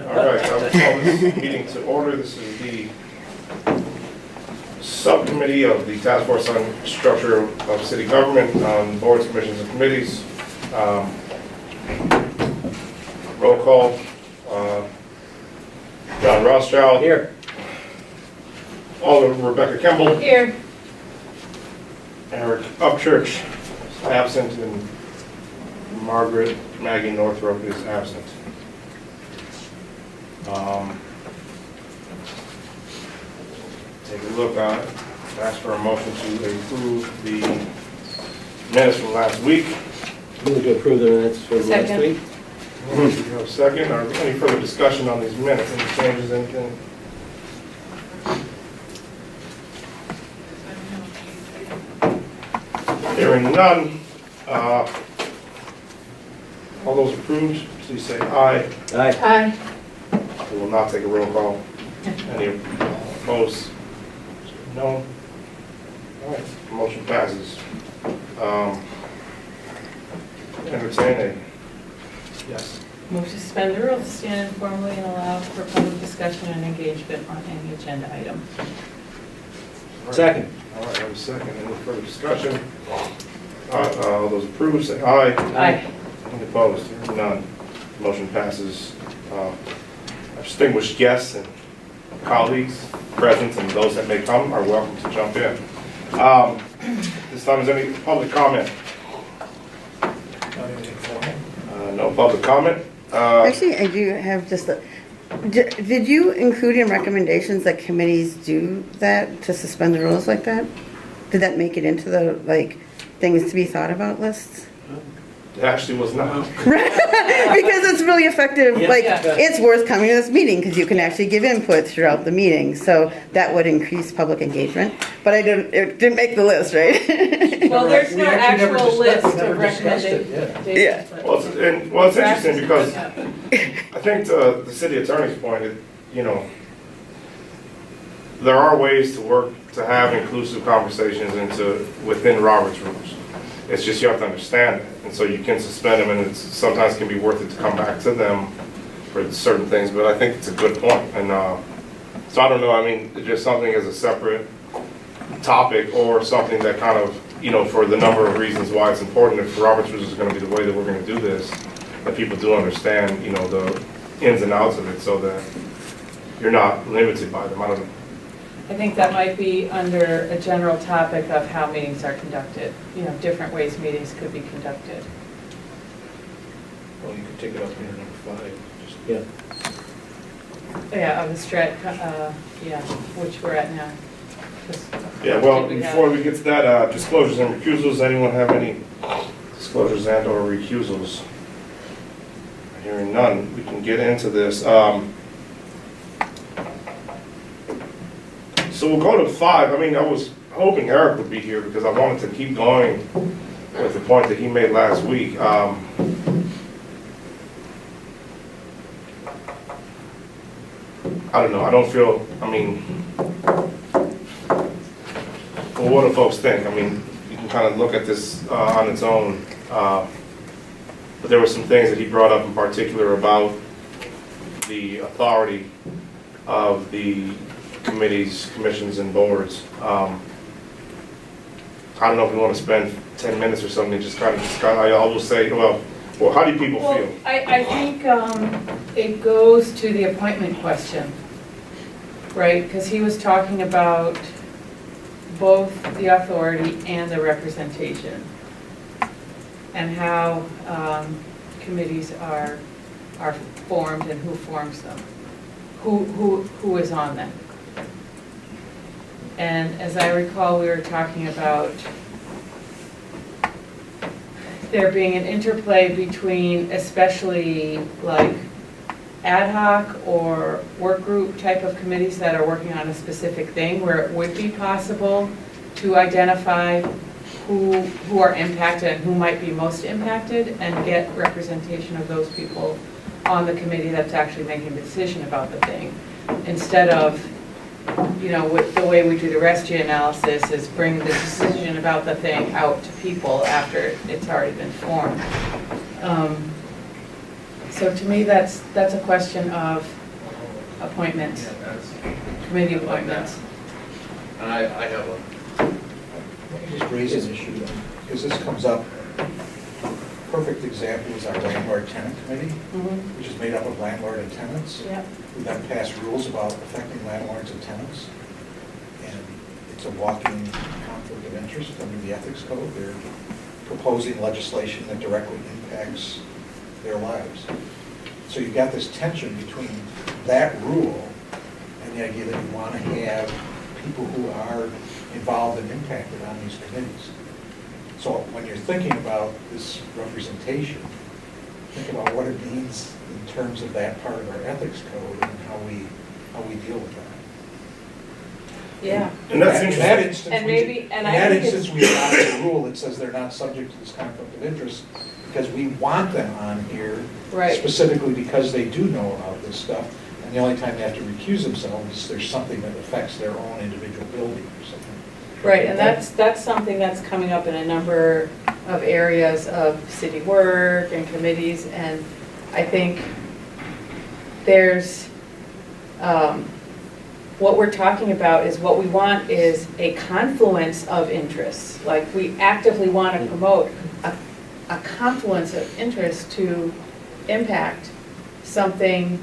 All right, I will call this meeting to order. This is the subcommittee of the Task Force on Structure of City Government on boards, commissions, and committees. Roll call. John Rothschild. Here. Alderman Rebecca Kimball. Here. Eric Upchurch absent, and Margaret Maggie Northrop is absent. Take a look on it. Ask for a motion to approve the minutes from last week. Move to approve the minutes for last Second. week. Do you have a second, or any further discussion on these minutes? Any changes, anything? Hearing none, all those approved, please say aye. Aye. Aye. We will not take a roll call. Any opposed? No? All right, motion passes. Entertain a, yes. Move to suspend the rules, stand informally and allow for public discussion and engagement on any agenda item. All right. Second. All right, I have a second. Any further discussion? All those approved, say aye. Aye. Any opposed? Hearing none. Motion passes. Our distinguished guests and colleagues present and those that may come are welcome to jump in. This time, is any public comment? No public comment. Actually, I do have just a, did you include in recommendations that committees do that, to suspend the rules like that? Did that make it into the, like, things to be thought about lists? It actually was not. Because it's really effective, Yeah. like, Yeah. it's worth coming to this meeting, because you can actually give input throughout the meeting, so that would increase public engagement. But it didn't make the list, right? Well, there's no We actually never actual discussed- list never of discussed it, recommendations. Yeah. Well, it's interesting because I think to the city attorney's point, there are ways to work to have inclusive conversations within Robert's rules. It's just you have to understand it, and so you can suspend them, and it sometimes can be worth it to come back to them for certain things. But I think it's a good point, and so I don't know. I mean, just something as a separate topic or something that kind of, for the number of reasons why it's important. If Robert's rules is going to be the way that we're going to do this, that people do understand, the ins and outs of it, so that you're not limited by them. I don't know. I think that might be under a general topic of how meetings are conducted. Different ways meetings could be conducted. Well, you could take it up here, number 5. Just Yeah. Yeah, of the strat, which we're at now. Yeah, well, Did we have- before we get to that, disclosures and recusals, anyone have any disclosures and or recusals? Hearing none, we can get into this. So we'll go to 5. I mean, I was hoping Eric would be here because I wanted to keep going with the point that he made last week. I don't know, I don't feel, well, what do folks think? I mean, you can kind of look at this on its own. But there were some things that he brought up in particular about the authority of the committees, commissions, and boards. I don't know if we want to spend 10 minutes or something, just kind of, I will say, well, how do people Well, feel? I think it goes to the appointment question, right? Because he was talking about both the authority and the representation, and how committees are formed and who forms them, who is on them. And as I recall, we were talking about there being an interplay between, especially like ad hoc or work group type of committees that are working on a specific thing, where it would be possible to identify who are impacted and who might be most impacted, and get representation of those people on the committee that's actually making the decision about the thing, instead of, with the way we do the RESG analysis is bring the decision about the thing out to people after it's already been formed. So So to me, that's a question of appointments, committee appointments. And I have a, Let me just raise an issue, because this comes up. Perfect example is our landlord-tenant committee, Mhm. which is made up of landlord and tenants. Yeah, We then pass rules about affecting landlords and tenants. And it's a walking conflict of interest under the ethics code. They're proposing legislation that directly impacts their lives. So you've got this tension between that rule and the idea that you want to have people who are involved and impacted on these committees. So when you're thinking about this representation, think about what it means in terms of that part of our ethics code and how we deal with that. yeah. And that's In that interesting. instance, And we- maybe- and I in that think it's- instance, we adopted a rule that says they're not subject to this conflict of interest because we want them on here Right. specifically because they do know about this stuff. And the only time they have to recuse themselves is there's something that affects their own individual building or something. Right, and that's something that's coming up in a number of areas of city work and committees, and I think there's, what we're talking about is what we want is a confluence of interests. Like, we actively want to promote a confluence of interests to impact something,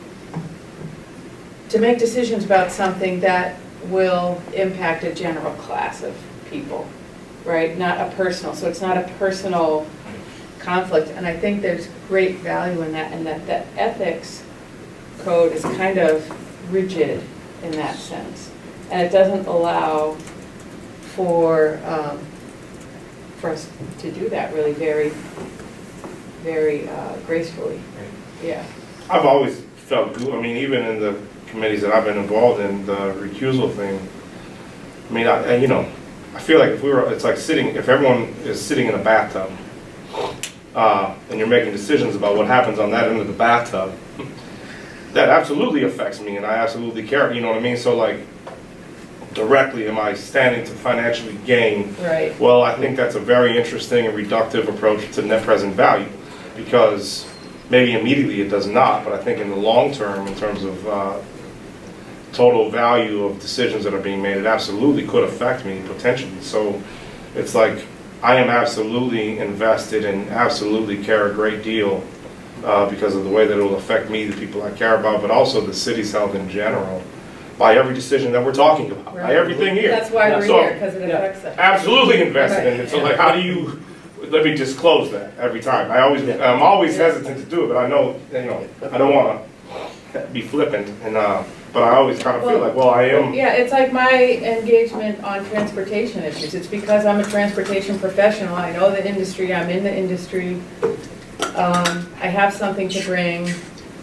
to make decisions about something that will impact a general class of people, right? Not a personal, so it's not a personal conflict. And I think there's great value in that, and that the ethics code is kind of rigid in that sense. And it doesn't allow for us to do that really very, very gracefully. Yeah. I've always felt good, I mean, even in the committees that I've been involved in, the recusal thing, I mean, I feel like if it's like if everyone is sitting in a bathtub, and you're making decisions about what happens on that end of the bathtub, that absolutely affects me, and I absolutely care, you know what I mean? So like, directly, am I standing to financially gain? Right. Well, I think that's a very interesting and reductive approach to net present value, because maybe immediately it does not, but I think in the long term, in terms of total value of decisions that are being made, it absolutely could affect me potentially. So it's like, I am absolutely invested and absolutely care a great deal because of the way that it will affect me, the people I care about, but also the city's health in general, by every decision that we're talking about, by Right. everything here. That's why we're So, here, because it affects us. absolutely invested in it. So like, how do you, let me disclose that every time. I'm always hesitant to do it, but I know, I don't want to be flippant, and but I always kind of feel like, well, I am. Yeah, it's like my engagement on transportation issues. It's because I'm a transportation professional. I know the industry, I'm in the industry. I have something to bring.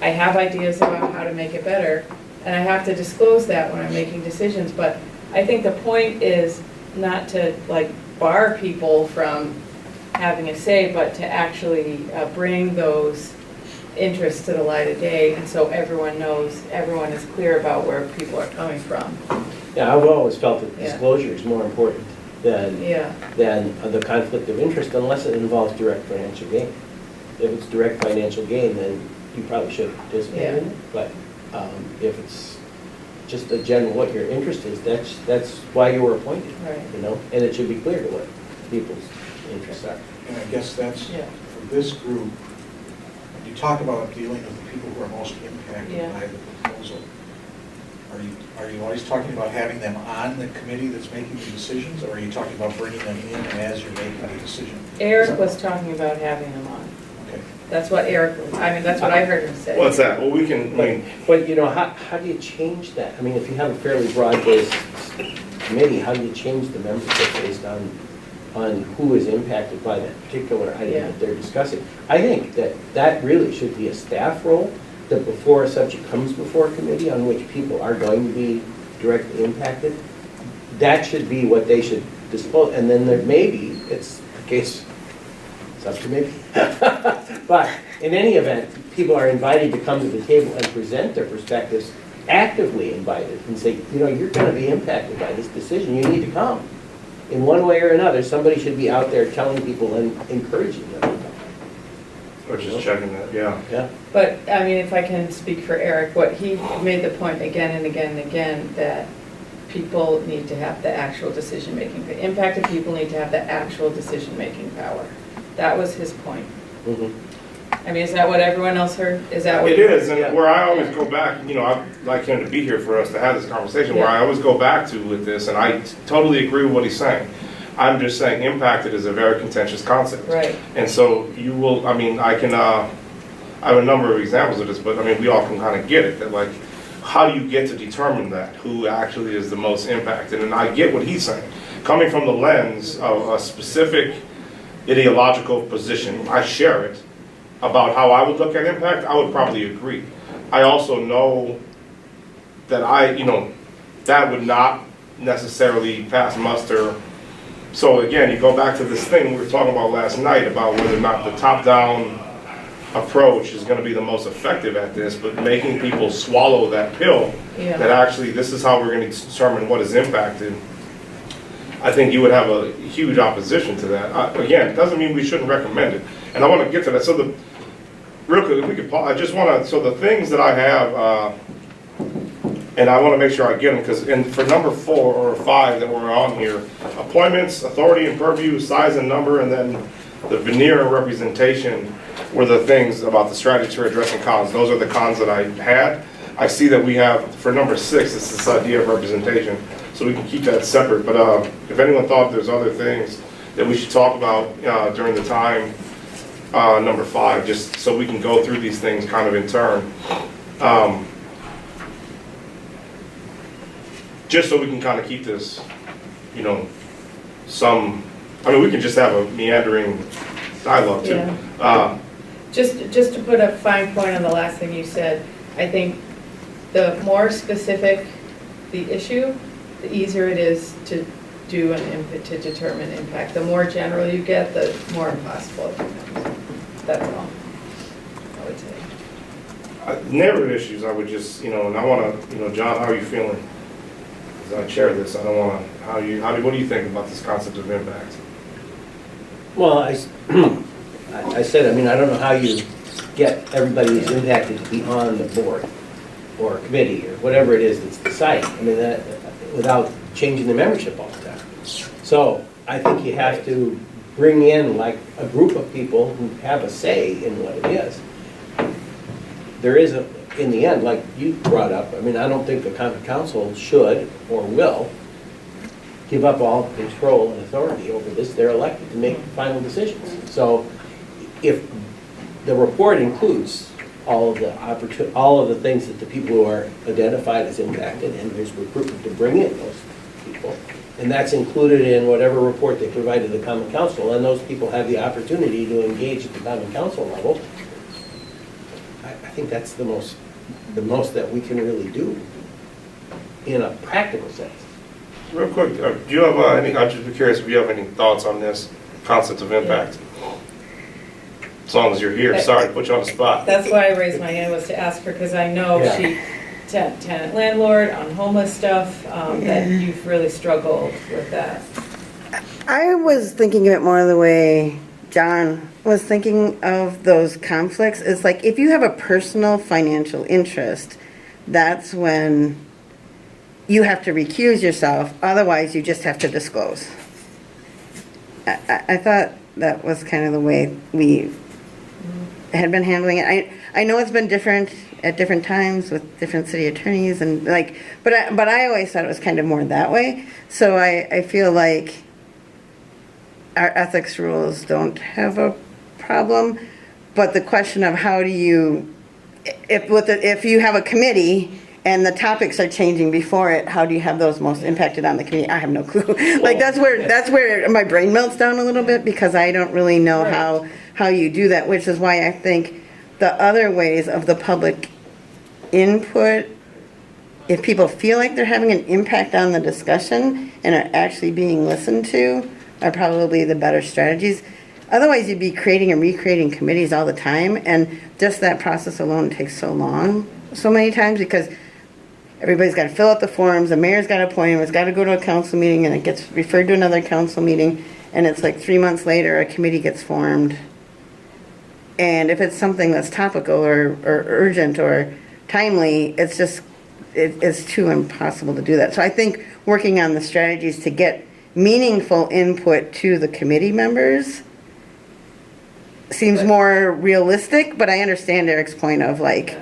I have ideas about how to make it better. And I have to disclose that when I'm making decisions. But I think the point is not to like bar people from having a say, but to actually bring those interests to the light of day, and so everyone knows, everyone is clear about where people are coming from. Yeah, I've always felt that Yeah. disclosure is more important than Yeah, the conflict of interest, unless it involves direct financial gain. If it's direct financial gain, then you probably should participate in it. But if it's just a general, what your interest is, that's why you were appointed, right. And it should be clear to what people's interests are. And I guess that's, Yeah. for this group, when you talk about dealing with the people who are most impacted Yeah. by the proposal, are you always talking about having them on the committee that's making the decisions, or are you talking about bringing them in as you're making the decision? Eric was talking about having them on. Okay. That's what Eric, that's what I heard him say. What's that? Well, we can, But how do you change that? I mean, if you have a fairly broad-based committee, how do you change the membership based on who is impacted by that particular item Yeah. that they're discussing? I think that really should be a staff role, that before a subject comes before a committee on which people are going to be directly impacted, that should be what they should disclose. And then there maybe, it's a case subcommittee. But in any event, people are invited to come to the table and present their perspectives, actively invited, and say, you're going to be impacted by this decision, you need to come. In one way or another, somebody should be out there telling people and encouraging them to come. Or just checking that, yeah. Yeah, But, I mean, if I can speak for Eric, what he made the point again and again and again, that people need to have the actual decision-making. The impacted people need to have the actual decision-making power. That was his point. mhm. I mean, is that what everyone else heard? Is that what? It is, and Yeah. where I always go back, you know, I'd like him to be here for us to have this conversation, where I always go back to with this, and I totally agree with what he's saying. I'm just saying impacted is a very contentious concept. Right. And so you will, I mean, I have a number of examples of this, but I mean, we all can kind of get it, that like, how do you get to determine that, who actually is the most impacted? And I get what he's saying. Coming from the lens of a specific ideological position, I share it, about how I would look at impact, I would probably agree. I also know that that would not necessarily pass muster. So again, you go back to this thing we were talking about last night about whether or not the top-down approach is going to be the most effective at this, but making people swallow that pill, Yeah. that actually this is how we're going to determine what is impacted. I think you would have a huge opposition to that. Again, it doesn't mean we shouldn't recommend it. And I want to get to that. So real quick, if we could, I just want to, so the things that I have, and I want to make sure I get them, because for number 4 or 5 that were on here, appointments, authority and purview, size and number, and then the veneer and representation were the things about the strategy for addressing cons. Those are the cons that I had. I see that we have, for number 6, it's this idea of representation, so we can keep that separate. But if anyone thought there's other things that we should talk about during the time, number 5, just so we can go through these things kind of in turn. Just so we can kind of keep this, you know, I mean, we can just have a meandering dialogue too. Yeah. Just to put a fine point on the last thing you said, I think the more specific the issue, the easier it is to do to determine impact. The more general you get, the more impossible it becomes. That's all, I would say. Neighborhood issues, I would just, you know, and I want to, John, how are you feeling? As I chair this, I don't want to, what do you think about this concept of impact? Well, I said, I mean, I don't know how you get everybody who's impacted to be on the board or committee or whatever it is that's decided. I mean, that, without changing the membership all the time. So I think you have to bring in like a group of people who have a say in what it is. There is in the end, like you brought up, I mean, I don't think the common council should or will give up all control and authority over this. They're elected to make final decisions. So if the report includes all of the things that the people who are identified as impacted, and there's recruitment to bring in those people, and that's included in whatever report they provide to the common council, and those people have the opportunity to engage at the common council level, I think that's the most that we can really do in a practical sense. Real quick, do you have any, I'd just be curious if you have any thoughts on this concept of impact? As long as you're here, sorry to put you on the spot. That's why I raised my hand, was to ask her, because I know Yeah. she, tenant landlord on homeless stuff, that you've really struggled with that. I was thinking of it more the way John was thinking of those conflicts. It's like if you have a personal financial interest, that's when you have to recuse yourself. Otherwise, you just have to disclose. I thought that was kind of the way we had been handling it. I know it's been different at different times with different city attorneys and like, but I always thought it was kind of more that way. So I feel like our ethics rules don't have a problem, but the question of how do you, if you have a committee and the topics are changing before it, how do you have those most impacted on the committee? I have no clue. Like that's where my brain melts down a little bit, because I don't really know how you do that, which is why I think the other ways of the public input, if people feel like they're having an impact on the discussion and are actually being listened to, are probably the better strategies. Otherwise, you'd be creating and recreating committees all the time, and just that process alone takes so long, so many times, because everybody's got to fill out the forms, the mayor's got to appoint them, it's got to go to a council meeting, and it gets referred to another council meeting, and it's like 3 months later, a committee gets formed. And if it's something that's topical or urgent or timely, it's too impossible to do that. So I think working on the strategies to get meaningful input to the committee members seems more realistic, but I understand Eric's point of like,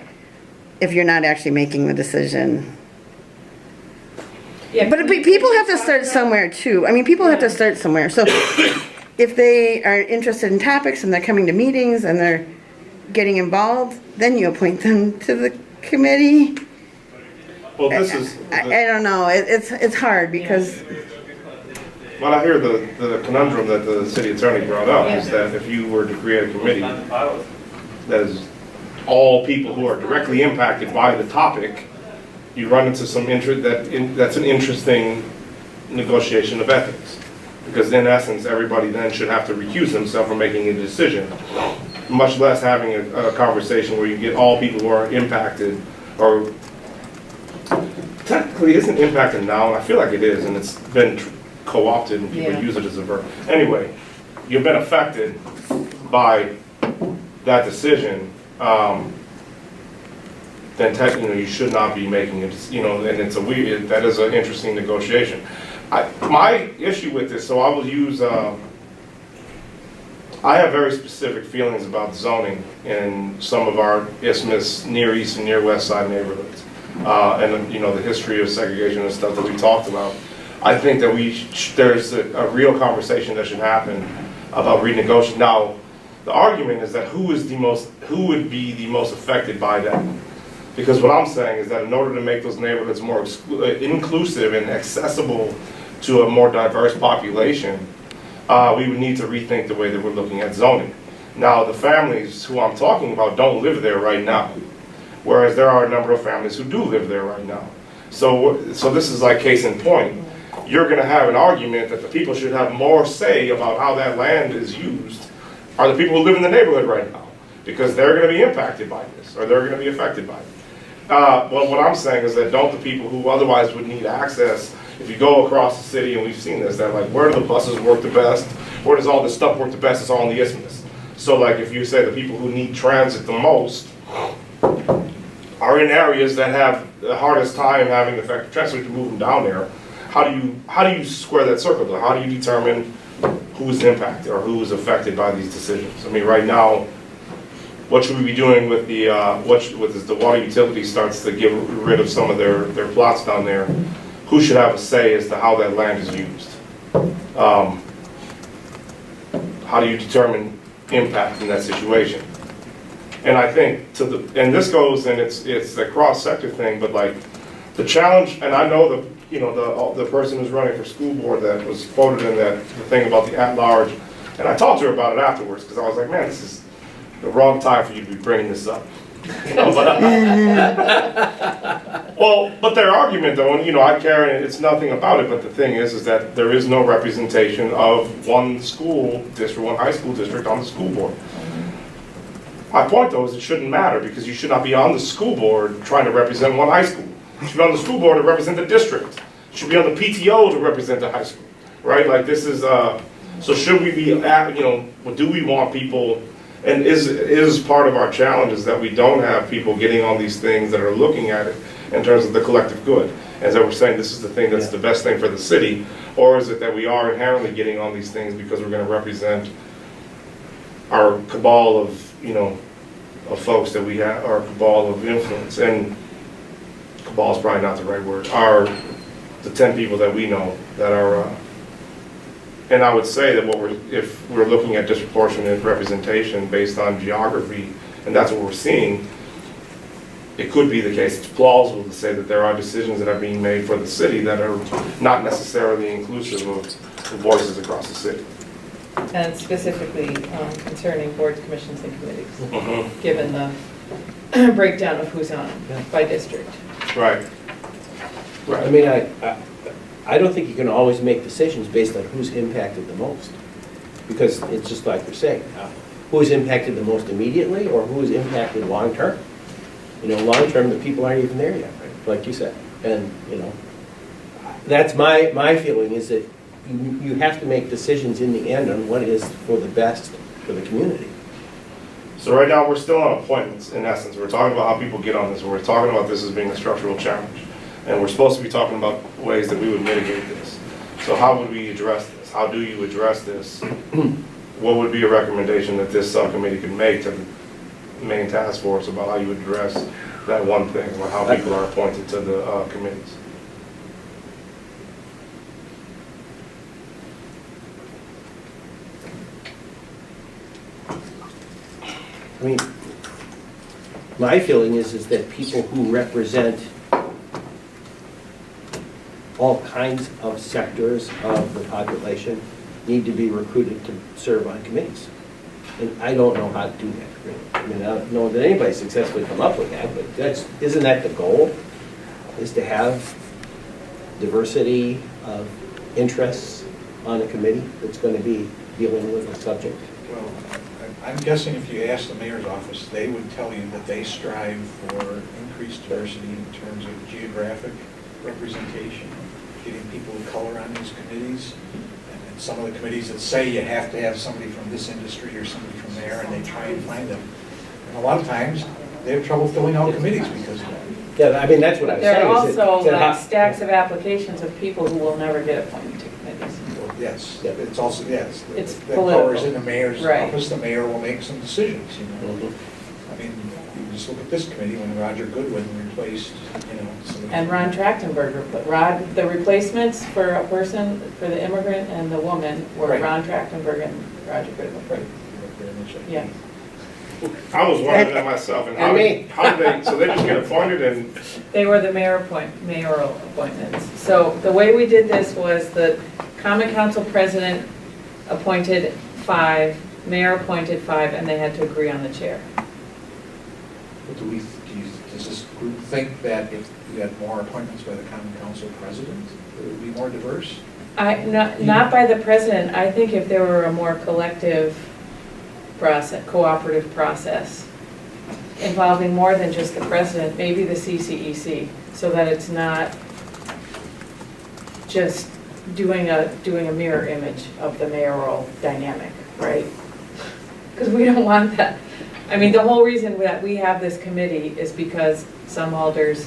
if you're not actually making the decision. Yeah, But people have to start somewhere too. I mean, people have to start somewhere. So if they are interested in topics and they're coming to meetings and they're getting involved, then you appoint them to the committee. Well, this is, I don't know. It's hard because well, I hear the conundrum that the city attorney brought up is that if you were to create a committee that is all people who are directly impacted by the topic, you run into some that's an interesting negotiation of ethics. Because in essence, everybody then should have to recuse themselves from making a decision, much less having a conversation where you get all people who are impacted, or technically isn't impacted now, and I feel like it is, and it's been co-opted and people Yeah. use it as a verb. Anyway, you've been affected by that decision, then technically you should not be making it, and it's that is an interesting negotiation. My issue with this, so I will use, I have very specific feelings about zoning in some of our isthmus, near east and near west side neighborhoods. And the history of segregation and stuff that we talked about. I think that there's a real conversation that should happen about renegotiating. Now, the argument is that who would be the most affected by that? Because what I'm saying is that in order to make those neighborhoods more inclusive and accessible to a more diverse population, we would need to rethink the way that we're looking at zoning. Now, the families who I'm talking about don't live there right now, whereas there are a number of families who do live there right now. So this is like case in point. You're going to have an argument that the people should have more say about how that land is used are the people who live in the neighborhood right now, because they're going to be impacted by this, or they're going to be affected by it. Well, what I'm saying is that don't the people who otherwise would need access, if you go across the city, and we've seen this, that like, where do the buses work the best? Where does all this stuff work the best? It's all in the isthmus. So like, if you say the people who need transit the most are in areas that have the hardest time having effective transit, to move them down there, how do you square that circle though? How do you determine who's impacted or who's affected by these decisions? I mean, right now, what should we be doing with the as the water utility starts to get rid of some of their plots down there? Who should have a say as to how that land is used? How do you determine impact in that situation? And I think and this goes, and it's a cross-sector thing, but like the challenge, and I know the person who's running for school board that was quoted in the thing about the at-large, and I talked to her about it afterwards, because I was like, man, this is the wrong time for you to be bringing this up. But their argument though, and I care, and it's nothing about it, but the thing is that there is no representation of one school district, one high school district on the school board. My point though is it shouldn't matter, because you should not be on the school board trying to represent one high school. You should be on the school board to represent the district. You should be on the PTO to represent the high school, right? Like this is, so should we be do we want people, and is part of our challenge is that we don't have people getting on these things that are looking at it in terms of the collective good. As I was saying, this is the thing that's the best thing for the city, or is it that we are inherently getting on these things because we're going to represent our cabal of, of folks that we have, our cabal of influence, and cabal is probably not the right word, are the 10 people that we know that are, and I would say that if we're looking at disproportionate representation based on geography, and that's what we're seeing, it could be the case. It's plausible to say that there are decisions that are being made for the city that are not necessarily inclusive of voices across the city. And specifically concerning boards, commissions, and committees, given the breakdown of who's on by district. Right. I mean, I don't think you can always make decisions based on who's impacted the most, because it's just like you're saying, who's impacted the most immediately, or who's impacted long-term? Long-term, the people aren't even there yet, right? Like you said. And, that's my feeling, is that you have to make decisions in the end on what is for the best for the community. So right now, we're still on appointments, in essence. We're talking about how people get on this, we're talking about this as being a structural challenge. And we're supposed to be talking about ways that we would mitigate this. So how would we address this? How do you address this? What would be a recommendation that this subcommittee could make to the main task force about how you would address that one thing, or how people are appointed to the committees? I mean, my feeling is that people who represent all kinds of sectors of the population need to be recruited to serve on committees. And I don't know how to do that, really. I mean, I don't know that anybody successfully come up with that, but isn't that the goal? Is to have diversity of interests on a committee that's going to be dealing with a subject? Well, I'm guessing if you ask the mayor's office, they would tell you that they strive for increased diversity in terms of geographic representation, getting people of color on these committees. And some of the committees that say you have to have somebody from this industry or somebody from there, and they try and find them. And a lot of times, they have trouble filling out committees because of that. Yeah, I mean, that's what I'm saying. There are is that- also that like how- stacks of applications of people who will never get appointed to committees. Well, yes, Yeah. it's also, yes. It's The power is political. in the mayor's Right. office, the mayor will make some decisions, you know. Mhm. I mean, you just look at this committee when Roger Goodwin replaced, you know, somebody. And Ron Trachtenberg, the replacements for a person, for the immigrant and the woman were Right. Ron Trachtenberg and Roger Goodwin. Very much like- Yeah. I was wondering that myself, and And me. how did they, so they just get appointed and, They were the mayoral appointments. So the way we did this was the common council president appointed 5, mayor appointed 5, and they had to agree on the chair. Does this group think that if we had more appointments by the common council president, it would be more diverse? Not by the president. I think if there were a more collective process, cooperative process, involving more than just the president, maybe the CCEC, so that it's not just doing a mirror image of the mayoral dynamic, right? Because we don't want that. I mean, the whole reason that we have this committee is because some alders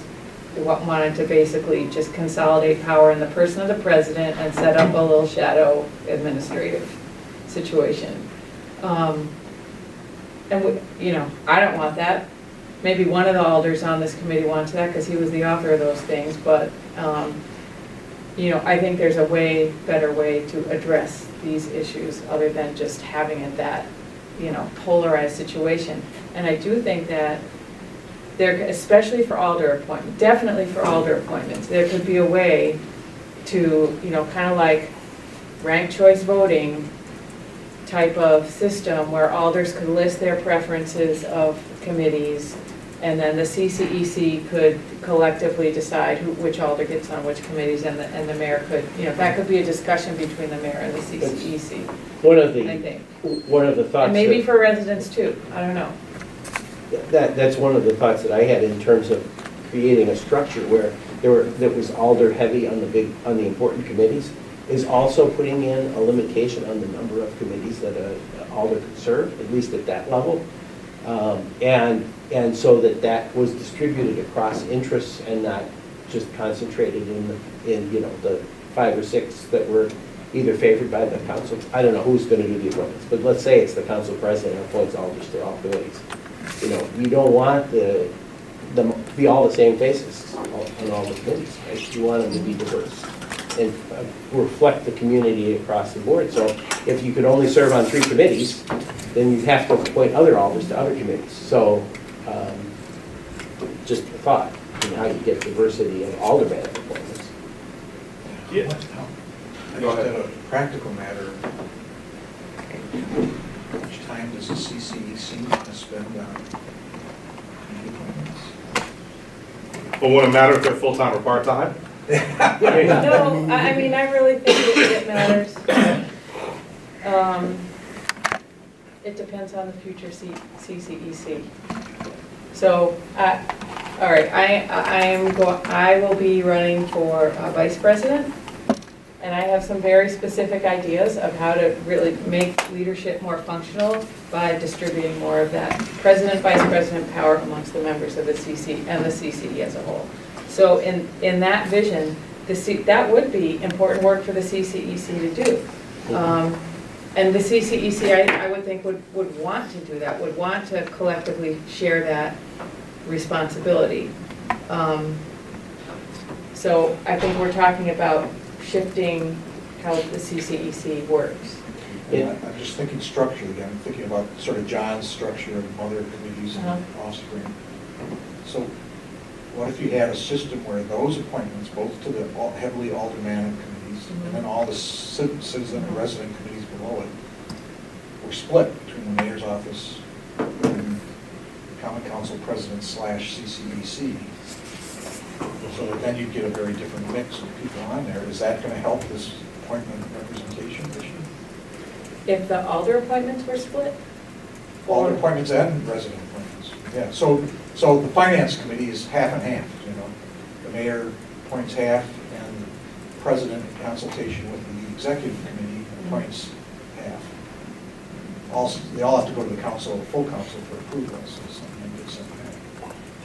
wanted to basically just consolidate power in the person of the president and set up a little shadow administrative situation. And we, you know, I don't want that. Maybe one of the alders on this committee wants that because he was the author of those things, but, you know, I think there's a better way to address these issues other than just having it that, you know, polarized situation. And I do think that there, especially for alder appointments, definitely for alder appointments, there could be a way to, you know, kind of like ranked choice voting type of system where alders could list their preferences of committees, and then the CCEC could collectively decide which alder gets on which committees, and the mayor could, you know, that could be a discussion between the mayor and the CCEC, One of I think. the thoughts. And maybe that- for residents too, I don't know. That's one of the thoughts that I had in terms of creating a structure where that was alder heavy on the important committees, is also putting in a limitation on the number of committees that an alder could serve, at least at that level. And so that was distributed across interests and not just concentrated in you know, the 5 or 6 that were either favored by the council. I don't know who's going to do the appointments, but let's say it's the council president who appoints alders to all committees. You know, you don't want them to be all the same faces on all the committees, right? You want them to be diverse and reflect the community across the board. So if you could only serve on 3 committees, then you'd have to appoint other alders to other committees. So just a thought, you know, how you get diversity in alderman appointments. Yeah. I Go just ahead. have a practical matter. How much time does the CCEC want to spend on committee appointments? but would it matter if they're full-time or part-time? No, I mean, I really think it matters. It depends on the future CCEC. So, all right, I will be running for vice president, and I have some very specific ideas of how to really make leadership more functional by distributing more of that president, vice president power amongst the members of the CC and the CCE as a whole. So in that vision, that would be important work for the CCEC to do. And the CCEC, I would think, would want to do that, would want to collectively share that responsibility. So I think we're talking about shifting how the CCEC works. And I'm just thinking structurally, I'm thinking about sort of John's structure of mother committees and offspring. So what if you had a system where those appointments, both to the heavily aldermanic committees and then all the citizen and resident committees below it, were split between the mayor's office and common council president / CCEC? So that then you'd get a very different mix of people on there. Is that going to help this appointment representation issue? If the alder appointments were split? Alder appointments and resident appointments. Yeah, so the finance committee is half and half, you know. The mayor appoints half and the president in consultation with the executive committee appoints half. Also, they all have to go to the council, full council for approval, so something gets sent back.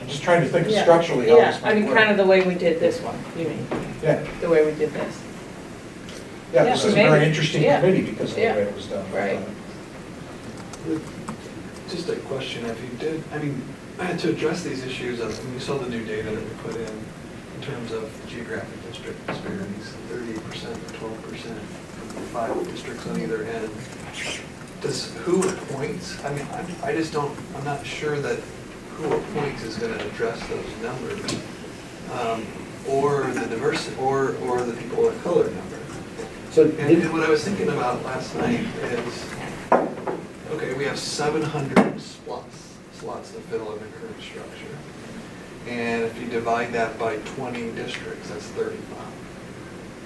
I'm just trying to think Yeah. structurally how this Yeah, might I mean, work. kind of the way we did this one, you mean, Yeah, the way we did this. yeah, this Yeah, is a very maybe. interesting Yeah. committee because of the Yeah. way it was done. Right. Just a question, if you did, I mean, to address these issues, I mean, you saw the new data that we put in terms of geographic district disparities, 38% or 12%, 5 districts on either end. Does who appoints, I mean, I just don't, I'm not sure that who appoints is going to address those numbers, or the diversity, or the people of color number. So And what I was thinking about last night is, okay, we have 700 slots to fill in the current structure. And if you divide that by 20 districts, that's 35.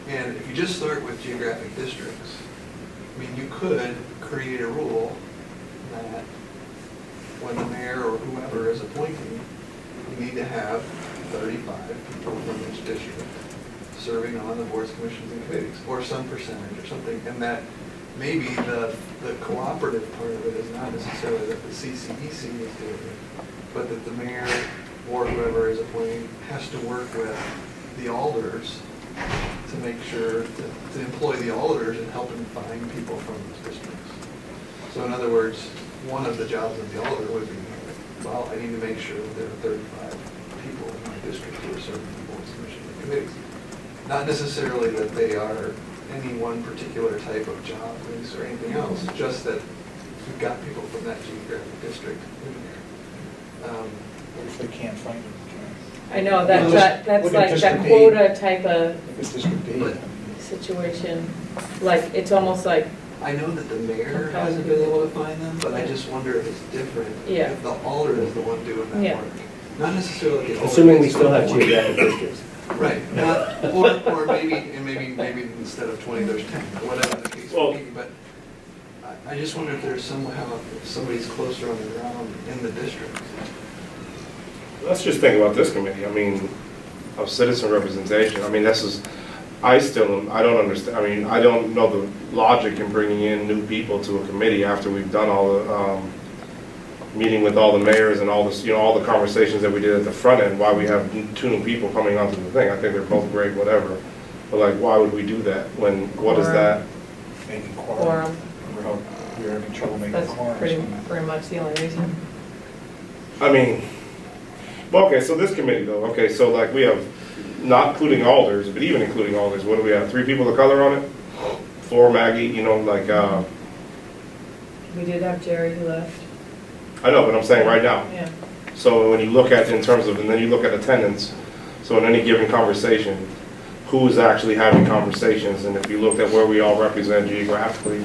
And if you just start with geographic districts, I mean, you could create a rule that when the mayor or whoever is appointing, you need to have 35 people from each district serving on the boards, commissions, and committees, or some percentage or something, and that maybe the cooperative part of it is not necessarily that the CCEC is doing it, but that the mayor or whoever is appointing has to work with the alders to make sure to employ the alders in helping find people from those districts. So in other words, one of the jobs of the alder would be, well, I need to make sure that there are 35 people in my district who are serving the boards, commissions, and committees. Not necessarily that they are any one particular type of job or anything else, just that we've got people from that geographic district in there. What if they can't find them? I know, Well, that's look at like District that A. quota type of If it's District A, But- situation, like, it's almost like, I know that the mayor hasn't been able to find them, but I just wonder if it's different. Yeah. If the alder is the one doing that Yeah. work. Not necessarily the alder. assuming we gets still have 20. geographic districts. Right, not, or maybe instead of 20, there's 10, or whatever the case Well- may be, but I just wonder if there's somehow, if somebody's closer on the ground in the district. Let's just think about this committee, I mean, of citizen representation, I mean, I don't understand, I mean, I don't know the logic in bringing in new people to a committee after we've done all the, meeting with all the mayors and all this, you know, all the conversations that we did at the front end, why we have 2 new people coming onto the thing, I think they're both great, whatever, but like, why would we do that, when, what is that? making quorum. quorum. Remember how we were having trouble making that's quorum? pretty much the only reason. I mean, well, okay, so this committee though, okay, so like we have, not including alders, but even including alders, what do we have, 3 people of color on it? 4 Maggie, you know, like, We did have Jerry who left. I know, but I'm saying right now. Yeah. So when you look at, in terms of, and then you look at attendance, so in any given conversation, who is actually having conversations, and if you looked at where we all represent geographically,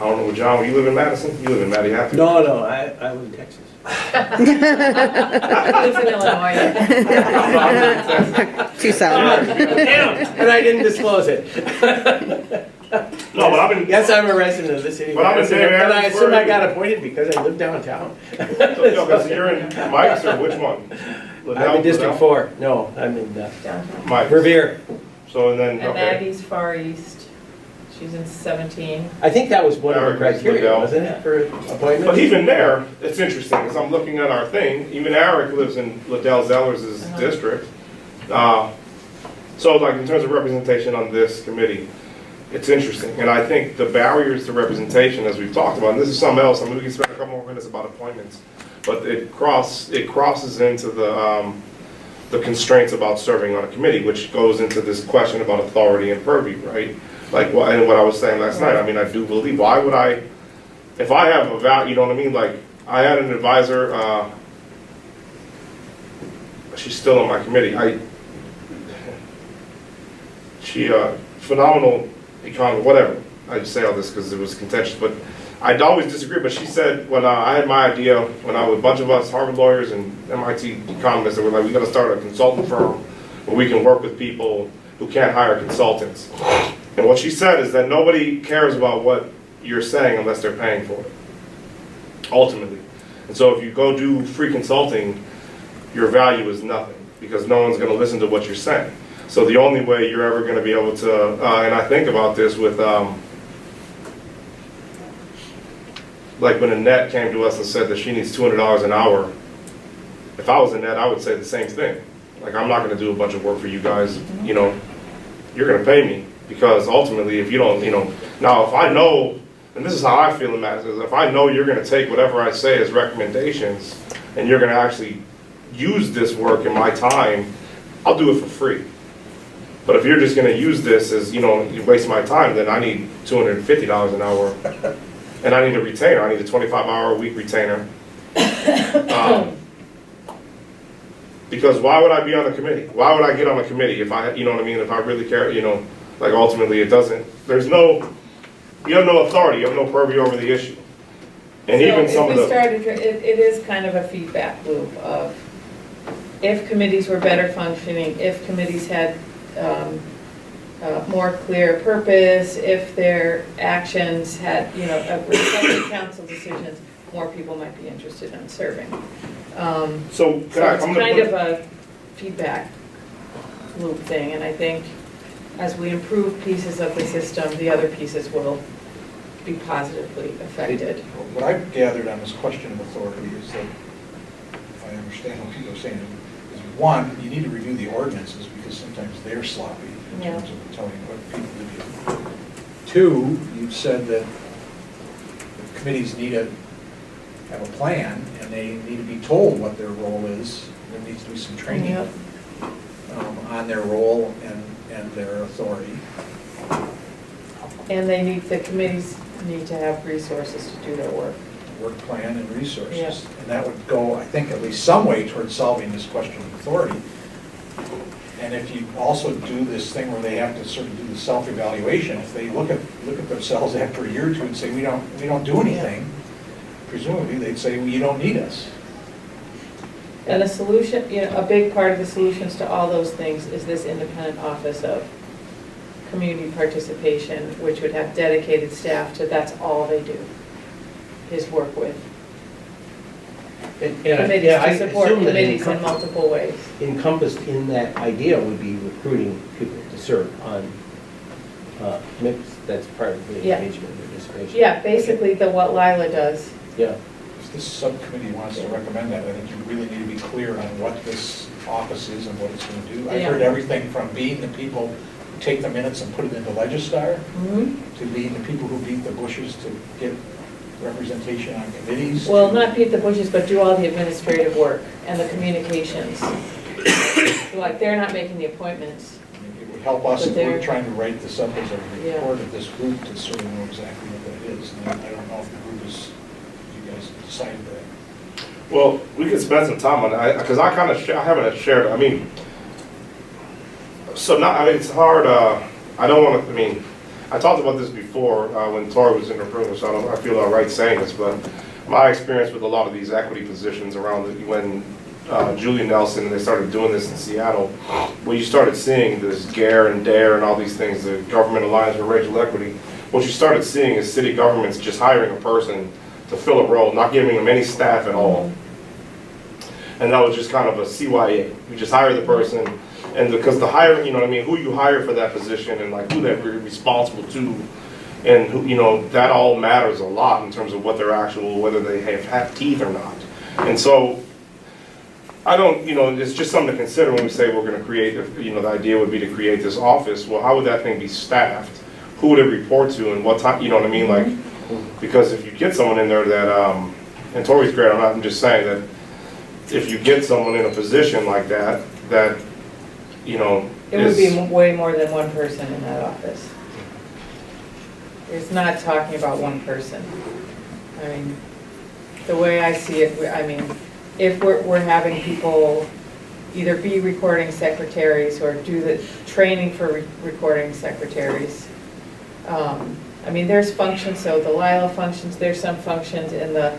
I don't know, John, you live in Madison? You live in Matty-Hatfield? No, I live in Texas. He lives in Illinois. Too sour. Damn, and I didn't disclose it. No, but I'm in, Yes, I'm a resident of the city. of But I'm in Madison, Dave and I assume I Adamsburg. got appointed because I live downtown. so you're in Mike's or which one? I'm in District 4. No, I'm in Downtown. Mike. Revere. So, and then, And okay. Maggie's Far East, she's in 17. I think that was one of the Eric criteria, Liddell. wasn't it, for appointment? But even there, it's interesting, because I'm looking at our thing, even Eric lives in Liddell Zellers' Uh-huh. district. So like in terms of representation on this committee, it's interesting. And I think the barriers to representation, as we've talked about, and this is something else, I mean, we can spend a couple more minutes about appointments, but it crosses into the constraints about serving on a committee, which goes into this question about authority and purview, right? Like, and what I was saying last night, I mean, I do believe, why would I, if I have a value, you know what I mean? Like, I had an advisor, she's still on my committee. She, phenomenal economist, whatever. I just say all this because it was contentious, but I'd always disagree. But she said when I had my idea, when I was a bunch of us Harvard lawyers and MIT economists, that were like, we got to start a consultant firm where we can work with people who can't hire consultants. And what she said is that nobody cares about what you're saying unless they're paying for it, ultimately. And so if you go do free consulting, your value is nothing because no one's going to listen to what you're saying. So the only way you're ever going to be able to, and I think about this with, like when Annette came to us and said that she needs $200 an hour, if I was Annette, I would say the same thing. Like, I'm not going to do a bunch of work for you guys, you know, you're going to pay me because ultimately if you don't, you know, now if I know, and this is how I feel in matters, is if I know you're going to take whatever I say as recommendations and you're going to actually use this work in my time, I'll do it for free. But if you're just going to use this as, you know, you waste my time, then I need $250 an hour. And I need a retainer. I need a 25-hour-a-week retainer. Because why would I be on a committee? Why would I get on a committee if I, you know what I mean, if I really care, you know, like ultimately it doesn't, there's no, you have no authority, you have no purview over the issue. And So even some of if we the, started, it is kind of a feedback loop of if committees were better functioning, if committees had more clear purpose, if their actions had, you know, reflected council decisions, more people might be interested in serving. so can So I, it's I'm kind going of to a feedback loop thing, and I think as we improve pieces of the system, the other pieces will be positively affected. What I've gathered on this question of authority is that, if I understand what people are saying, is one, you need to review the ordinances because sometimes they're sloppy in Yeah. terms of telling what people to do. Two, you've said that the committees need to have a plan and they need to be told what their role is. There needs to be some training Yep. on their role and their authority. And they need, the committees need to have resources to do their work. Work plan and resources. Yeah. And that would go, I think, at least some way towards solving this question of authority. And if you also do this thing where they have to sort of do the self-evaluation, if they look at themselves after a year or two and say, we don't do anything, presumably they'd say, well, you don't need us. And the solution, you know, a big part of the solutions to all those things is this independent office of community participation, which would have dedicated staff to, that's all they do, is work with committees Yeah, I to support assume that committees in multiple ways. encompassed in that idea would be recruiting people to serve on committees. That's part of the Yeah. engagement and participation. Yeah, basically what Lila does. Yeah. If this subcommittee wants to recommend that, I think you really need to be clear on what this office is and what it's going to do. I've Yeah. heard everything from being the people who take the minutes and put it into Legistar, to being the people who beat the bushes to get representation on committees. Well, not beat the bushes, but do all the administrative work and the communications. Like, they're not making the appointments. It would help us if But we're they're- trying to write the substance of the Yeah. report of this group to sort of know exactly what that is. And I don't know if the group is, you guys decided that. well, we could spend some time on that, because I kind of, I haven't shared, I mean, so not, I mean, it's hard, I don't want to, I mean, I talked about this before when Tori was in the room, so I feel all right saying this, but my experience with a lot of these equity positions around when Julie Nelson, and they started doing this in Seattle, where you started seeing this GARE and DARE and all these things, the Government Alliance for Racial Equity, what you started seeing is city governments just hiring a person to fill a role, not giving them any staff at all. And that was just kind of a CYA. We just hire the person, and because the hiring, you know what I mean, who you hire for that position and like who they're responsible to, and who, you know, that all matters a lot in terms of what their actual, whether they have teeth or not. And so, I don't, you know, it's just something to consider when we say we're gonna create, you know, the idea would be to create this office. Well, how would that thing be staffed? Who would it report to and what time, you know what I mean? Like, because if you get someone in there that, and Tori's great, I'm just saying that if you get someone in a position like that, you know, It would be way more than one person in that office. It's not talking about one person. I mean, the way I see it, I mean, if we're having people either be recording secretaries or do the training for recording secretaries. I mean, there's functions, so the Lila functions, there's some functions in the,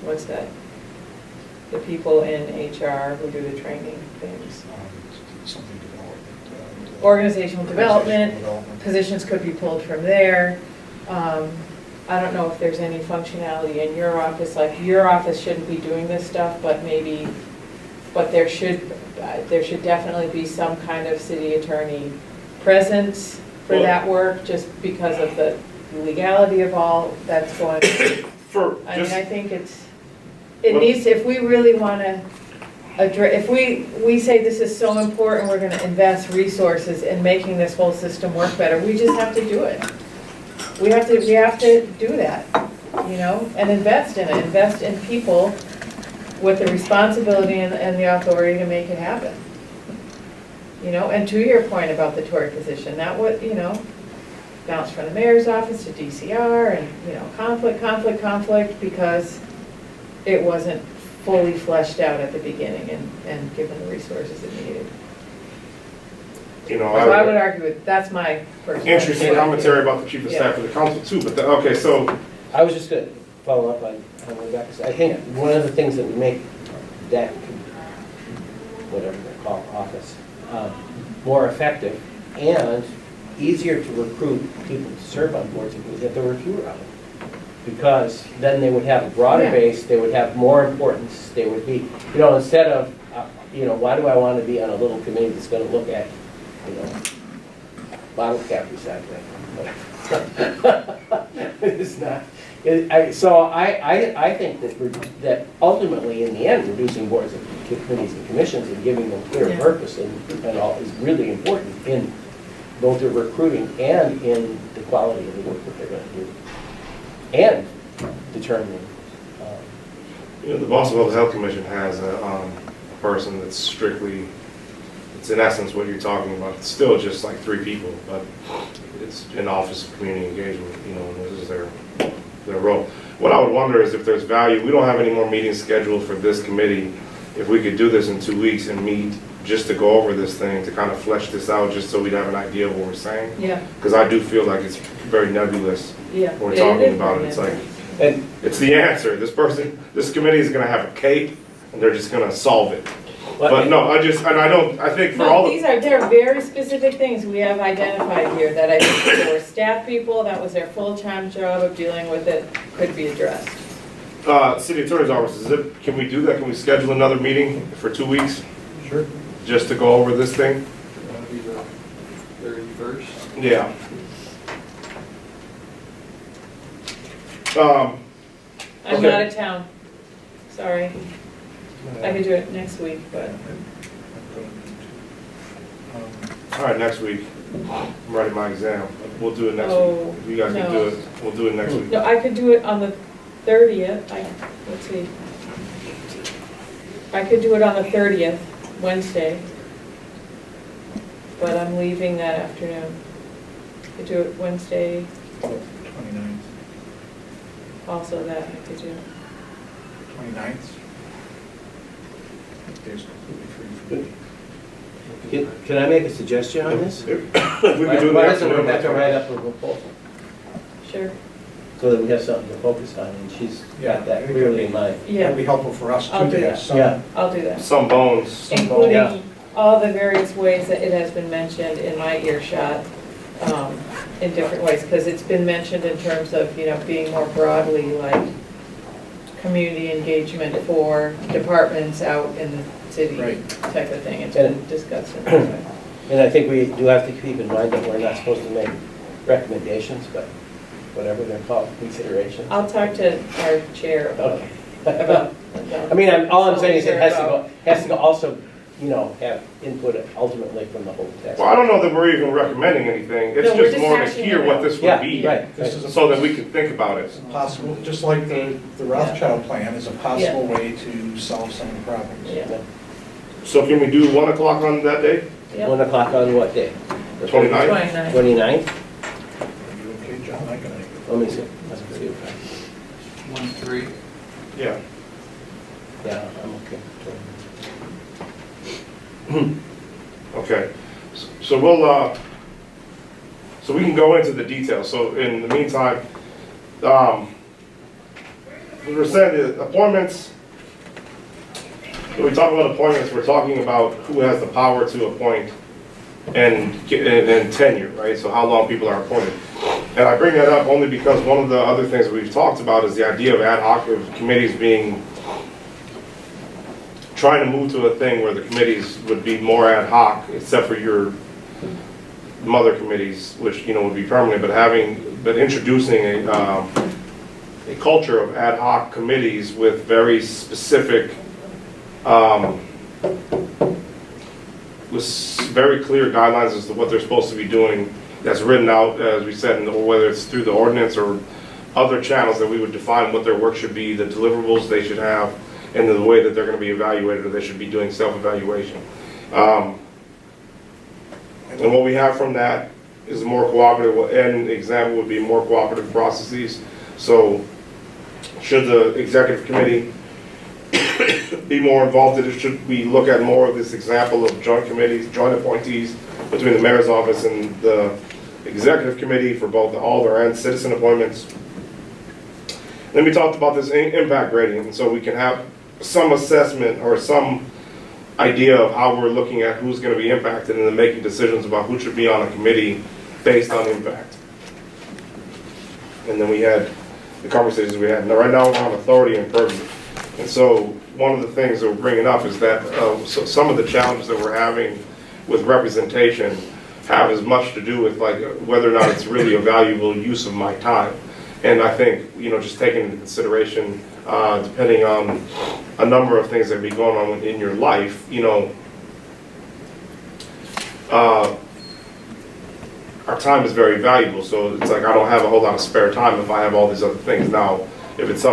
what's that? The people in HR who do the training things. Something development. Organizational development, development. positions could be pulled from there. I don't know if there's any functionality in your office, like your office shouldn't be doing this stuff, but maybe, but there should definitely be some kind of city attorney presence for that work, just because of the legality of all that's going. I mean, I think it needs, if we really want to address, if we say this is so important, we're going to invest resources in making this whole system work better, we just have to do it. We have to do that, you know, and invest in it, invest in people with the responsibility and the authority to make it happen. You know, and to your point about the Tory position, that would, you know, bounce from the mayor's office to DCR and, you know, conflict, because it wasn't fully fleshed out at the beginning and given the resources it needed. You know, So I would argue that's my personal. interesting commentary about the chief of staff of the council too, but, okay, so, I was just gonna follow up on Rebecca's. I think one of the things that would make that, whatever they call office, more effective and easier to recruit people to serve on boards is that there were fewer of them. Because then they would have a broader base, they would have more importance, they would be, you know, instead of, you know, why do I want to be on a little committee that's going to look at, you know, bottle cap recycling? It's not. So I think that ultimately, in the end, reducing boards and committees and commissions and giving them clear purpose and all is really important in both the recruiting and in the quality of the work that they're going to do. And determining. you know, the Boston Health Commission has a person that's strictly, it's in essence what you're talking about. It's still just like 3 people, but it's an office of community engagement, you know, and this is their role. What I would wonder is if there's value, we don't have any more meetings scheduled for this committee. If we could do this in 2 weeks and meet just to go over this thing, to kind of flesh this out, just so we'd have an idea of what we're saying. Yeah. Because I do feel like it's very nebulous Yeah. when we're talking about it. It's like, And it's the answer. This committee is gonna have a cape, and they're just gonna solve it. But no, I think for all No, the, there are very specific things we have identified here that I think for staff people, that was their full-time job of dealing with it, could be addressed. city attorney's office, can we do that? Can we schedule another meeting for 2 weeks, Sure. just to go over this thing? That'll be the 31st. Yeah. I'm Okay. out of town, sorry. I could do it next week, but All right, next week. I'm writing my exam. We'll do it next Oh, week. If you guys can no. do it, we'll do it next week. no, I could do it on the 30th. Let's see. I could do it on the 30th, Wednesday. But I'm leaving that afternoon. I could do it Wednesday, 29th. also that I could do. 29th. That day's completely free for me. can I make a suggestion on this? If we could do it in the Why doesn't afternoon, that's Rebecca fine. write up a proposal Sure. so that we have something to focus on, and she's got that clearly in mind. That'd Yeah, be helpful for us I'll too, do to have that. some. Yeah. I'll do that. Some bones. Yeah. Including all the various ways that it has been mentioned in my earshot, in different ways, because it's been mentioned in terms of, you know, being more broadly like community engagement for departments out in the city Right. type of thing. It's been discussed in that way. And I think we do have to keep in mind that we're not supposed to make recommendations, but whatever they're called, considerations. I'll talk to our chair about, Okay. I mean, all I'm saying is it has to go also, you know, have input ultimately from the whole task. Well, I don't know that we're even recommending anything, it's No, we're just more to just hashing hear it what out. this would Yeah, be. right. This is a- So that we can think about it. It's possible, just like the Rothschild plan is a possible way to solve some of the problems. yeah. So can we do 1 o'clock on that day? Yep. 1 o'clock on what day? The 29th? 29. 29th? Are you okay, John? I can make it. Let me see. Let's see. 1-3. Yeah. Yeah, I'm okay. Okay, so we'll, so we can go into the details. So in the meantime, we were saying the appointments, when we talk about appointments, we're talking about who has the power to appoint and tenure, right? So how long people are appointed. And I bring that up only because one of the other things we've talked about is the idea of ad hoc of committees being, trying to move to a thing where the committees would be more ad hoc, except for your mother committees, which, you know, would be permanent, but introducing a culture of ad hoc committees with very specific, with very clear guidelines as to what they're supposed to be doing, that's written out, as we said, whether it's through the ordinance or other channels that we would define what their work should be, the deliverables they should have, and the way that they're going to be evaluated, or they should be doing self-evaluation. And what we have from that is more cooperative, and example would be more cooperative processes. So should the executive committee be more involved in it? Should we look at more of this example of joint committees, joint appointees between the mayor's office and the executive committee for both the alder and citizen appointments? Then we talked about this impact rating, and so we can have some assessment or some idea of how we're looking at who's going to be impacted and then making decisions about who should be on a committee based on impact. And then we had the conversations we had. Now, right now we're on authority and purview. And so one of the things that we're bringing up is that so some of the challenges that we're having with representation have as much to do with like whether or not it's really a valuable use of my time. And I think, you know, just taking into consideration, depending on a number of things that be going on in your life, you know, our time is very valuable. So it's like I don't have a whole lot of spare time if I have all these other things. Now, if it's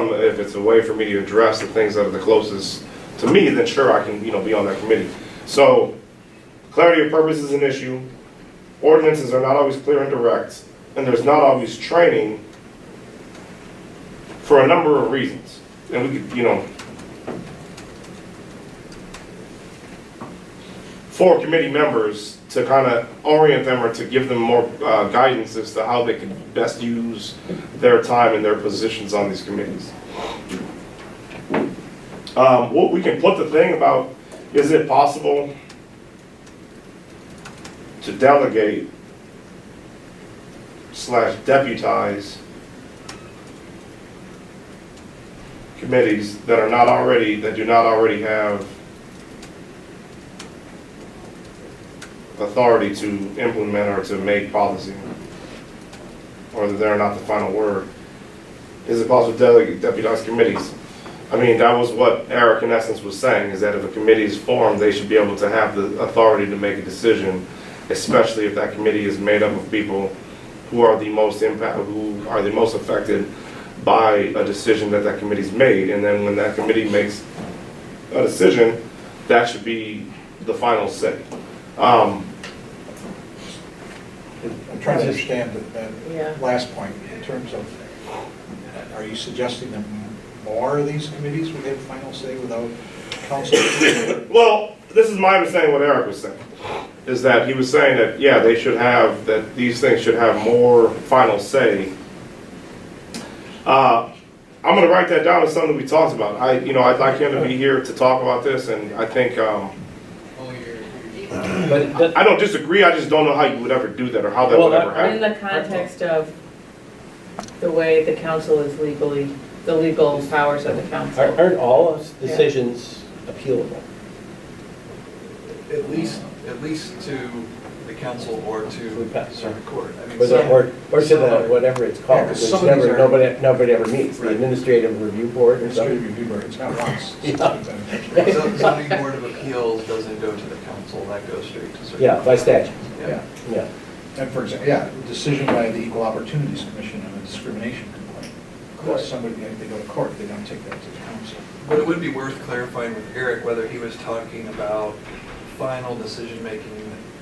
a way for me to address the things that are the closest to me, then sure, I can, you know, be on that committee. So clarity of purpose is an issue. Ordinances are not always clear and direct, and there's not always training for a number of reasons. And we could, you know, for committee members to kind of orient them or to give them more guidance as to how they can best use their time and their positions on these committees. What we can put the thing about, is it possible to delegate / deputize committees that do not already have authority to implement or to make policy, or that they're not the final word? Is it possible to deputize committees? I mean, that was what Eric in essence was saying, is that if a committee is formed, they should be able to have the authority to make a decision, especially if that committee is made up of people who are the most affected by a decision that committee's made. And then when that committee makes a decision, that should be the final say. I'm trying to understand Yeah. that last point in terms of, are you suggesting that more of these committees would have final say without council? Well, this is my understanding of what Eric was saying, is that he was saying that, yeah, that these things should have more final say. I'm going to write that down as something we talked about. I'd like him to be here to talk about this, and I think, But I don't disagree, I just don't know how you would ever do that or how that would ever In happen. the context of the way the council is legally the legal powers of the council. Aren't all decisions appealable? At least to the council or to circuit court. I mean, Or some- to the, whatever it's Yeah, called, 'cause which some of these never, are- nobody ever meets, the Right. Administrative Review Board or something. Administrative review board, it's not once. Yeah. Zoning Board of Appeals doesn't go to the council, that goes straight to circuit. Yeah, by statute, Yeah, yeah. and for example, yeah, decision by the Equal Opportunities Commission on a discrimination complaint. Court. Somebody, they go to court, they don't take that to the council. But it would be worth clarifying with Eric whether he was talking about final decision-making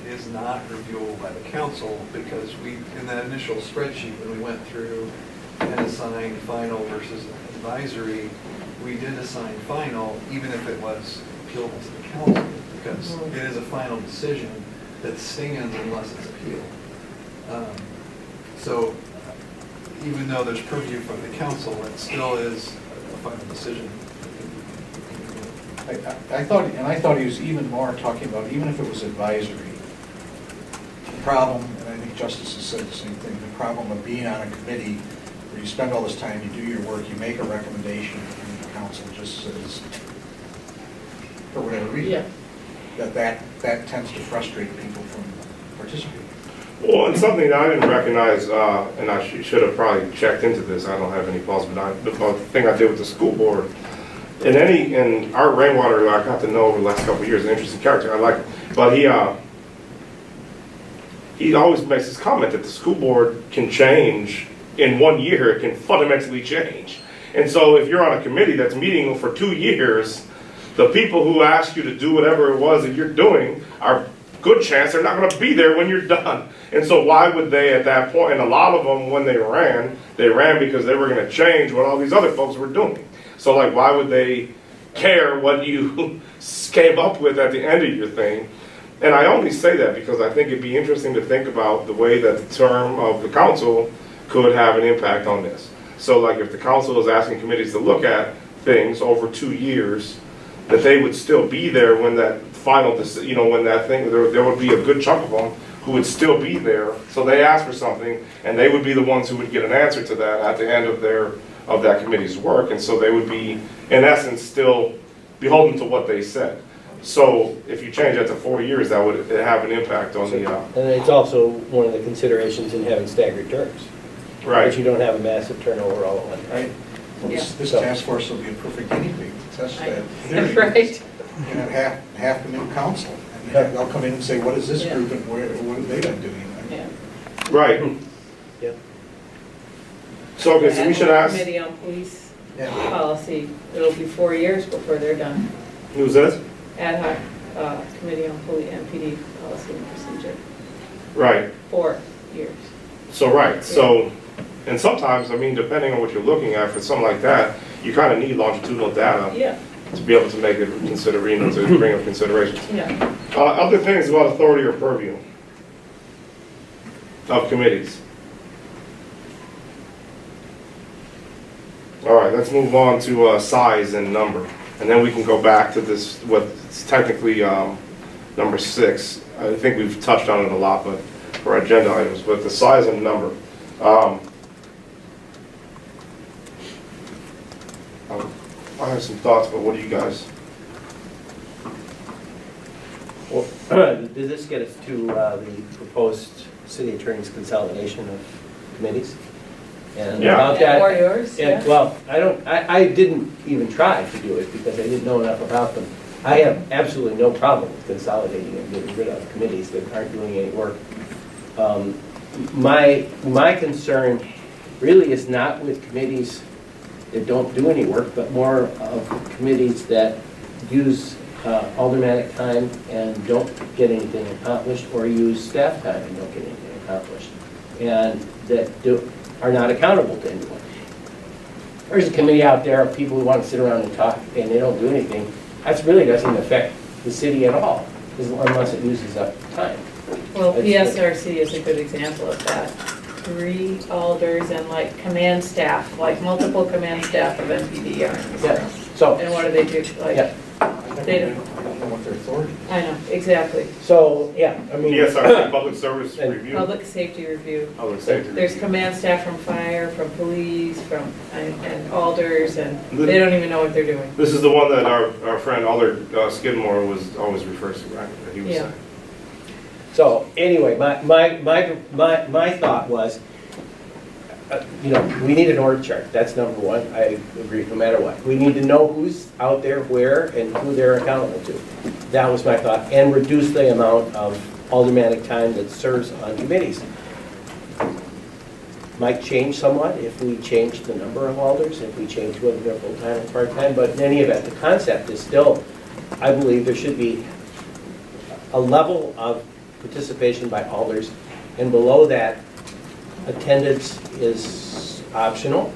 that is not reviewable by the council, because we, in that initial spreadsheet, when we went through and assigned final versus advisory, we did assign final, even if it was appealable to the council, because it is a final decision that stands unless it's appealed. So even though there's purview from the council, it still is a final decision. I thought he was even more talking about, even if it was advisory, the problem, and I think Justice has said the same thing, the problem of being on a committee where you spend all this time, you do your work, you make a recommendation, and the council just says, for whatever reason, that tends to frustrate people from participating. Well, and something that I didn't recognize, and I should have probably checked into this, I don't have any faults, but the thing I did with the school board, in our rainwater, I got to know over the last couple of years, an interesting character, I like him, but he always makes this comment that the school board can change in 1 year, it can fundamentally change. And so if you're on a committee that's meeting for 2 years, the people who ask you to do whatever it was that you're doing are good chance they're not going to be there when you're done. And so why would they at that point, and a lot of them when they ran because they were going to change what all these other folks were doing. So like, why would they care what you came up with at the end of your thing? And I only say that because I think it'd be interesting to think about the way that the term of the council could have an impact on this. So like if the council is asking committees to look at things over 2 years, that they would still be there when that final, when that thing, there would be a good chunk of them who would still be there. So they ask for something, and they would be the ones who would get an answer to that at the end of that committee's work. And so they would be, in essence, still beholden to what they said. So if you change that to 4 years, that would have an impact on the, And it's also one of the considerations in having staggered terms. right. But you don't have a massive turnover all at one time. Right? Well, this So- task force will be a perfect guinea pig to test that theory. Right. You have half the new council, and they'll come in and say, what is this group, and what have they been doing? Yeah. Right. Yeah. So, okay, so we should ask, Committee on Police Yeah. Policy, it'll be 4 years before they're done. who's this? Ad hoc Committee on Police MPD Policy and Procedure, Right. 4 years. So, right, so, and sometimes, I mean, depending on what you're looking at, for something like that, you kind of need longitudinal data Yeah, to be able to make it to bring up considerations. yeah. Other things about authority or purview of committees. All right, let's move on to size and number. And then we can go back to this, what's technically number 6. I think we've touched on it a lot, but for agenda items, but the size and number. I have some thoughts, but what do you guys? Well, does this get us to the proposed city attorney's consolidation of committees? And Yeah. about that, Or yours, yeah. well, I didn't even try to do it because I didn't know enough about them. I have absolutely no problem with consolidating and getting rid of committees that aren't doing any work. My concern really is not with committees that don't do any work, but more of committees that use aldermanic time and don't get anything accomplished, or use staff time and don't get anything accomplished, and that are not accountable to anyone. There's a committee out there of people who want to sit around and talk, and they don't do anything. That really doesn't affect the city at all, unless it uses up time. Well, That's- PSRC is a good example of that. 3 alders and like command staff, like multiple command staff of MPD are in the Yeah, center. so, And what do they do? Like, yeah, I They don't don't- know what their authority. I know, exactly. So, yeah, I mean. PSRC, Public Service And Review. Public safety review. Public Safety. There's command staff from fire, from police, and alders, and they don't even know what they're doing. This is the one that our friend Alder Skidmore was always refers to, right? That he was Yeah. saying. So, anyway, my thought was, you know, we need an org chart, that's number one, I agree, no matter what. We need to know who's out there, where, and who they're accountable to. That was my thought, and reduce the amount of aldermanic time that serves on committees. Might change somewhat if we change the number of alders, if we change whether they're full-time or part-time, but in any event, the concept is still, I believe there should be a level of participation by alders, and below that, attendance is optional,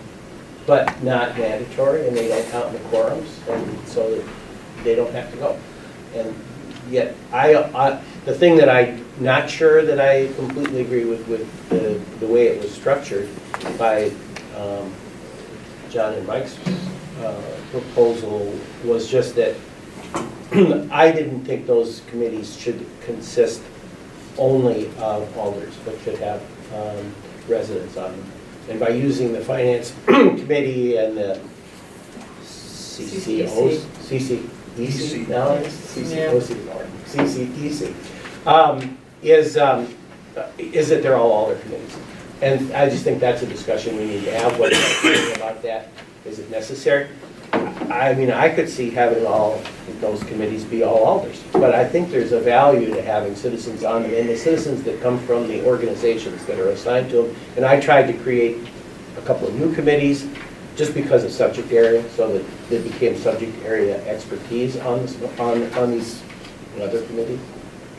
but not mandatory, and they don't count in the quorums, and so that they don't have to go. And yet, the thing that I'm not sure that I completely agree with the way it was structured by John and Mike's proposal was just that I didn't think those committees should consist only of alders, but should have residents on them. And by using the finance committee and the CCOs, CCEC now, CCEC, is that they're all alder committees. And I just think that's a discussion we need to have, what about that, is it necessary? I mean, I could see having all those committees be all alders, but I think there's a value to having citizens on them, and the citizens that come from the organizations that are assigned to them. And I tried to create a couple of new committees just because of subject area, so that they became subject area expertise on these other committees.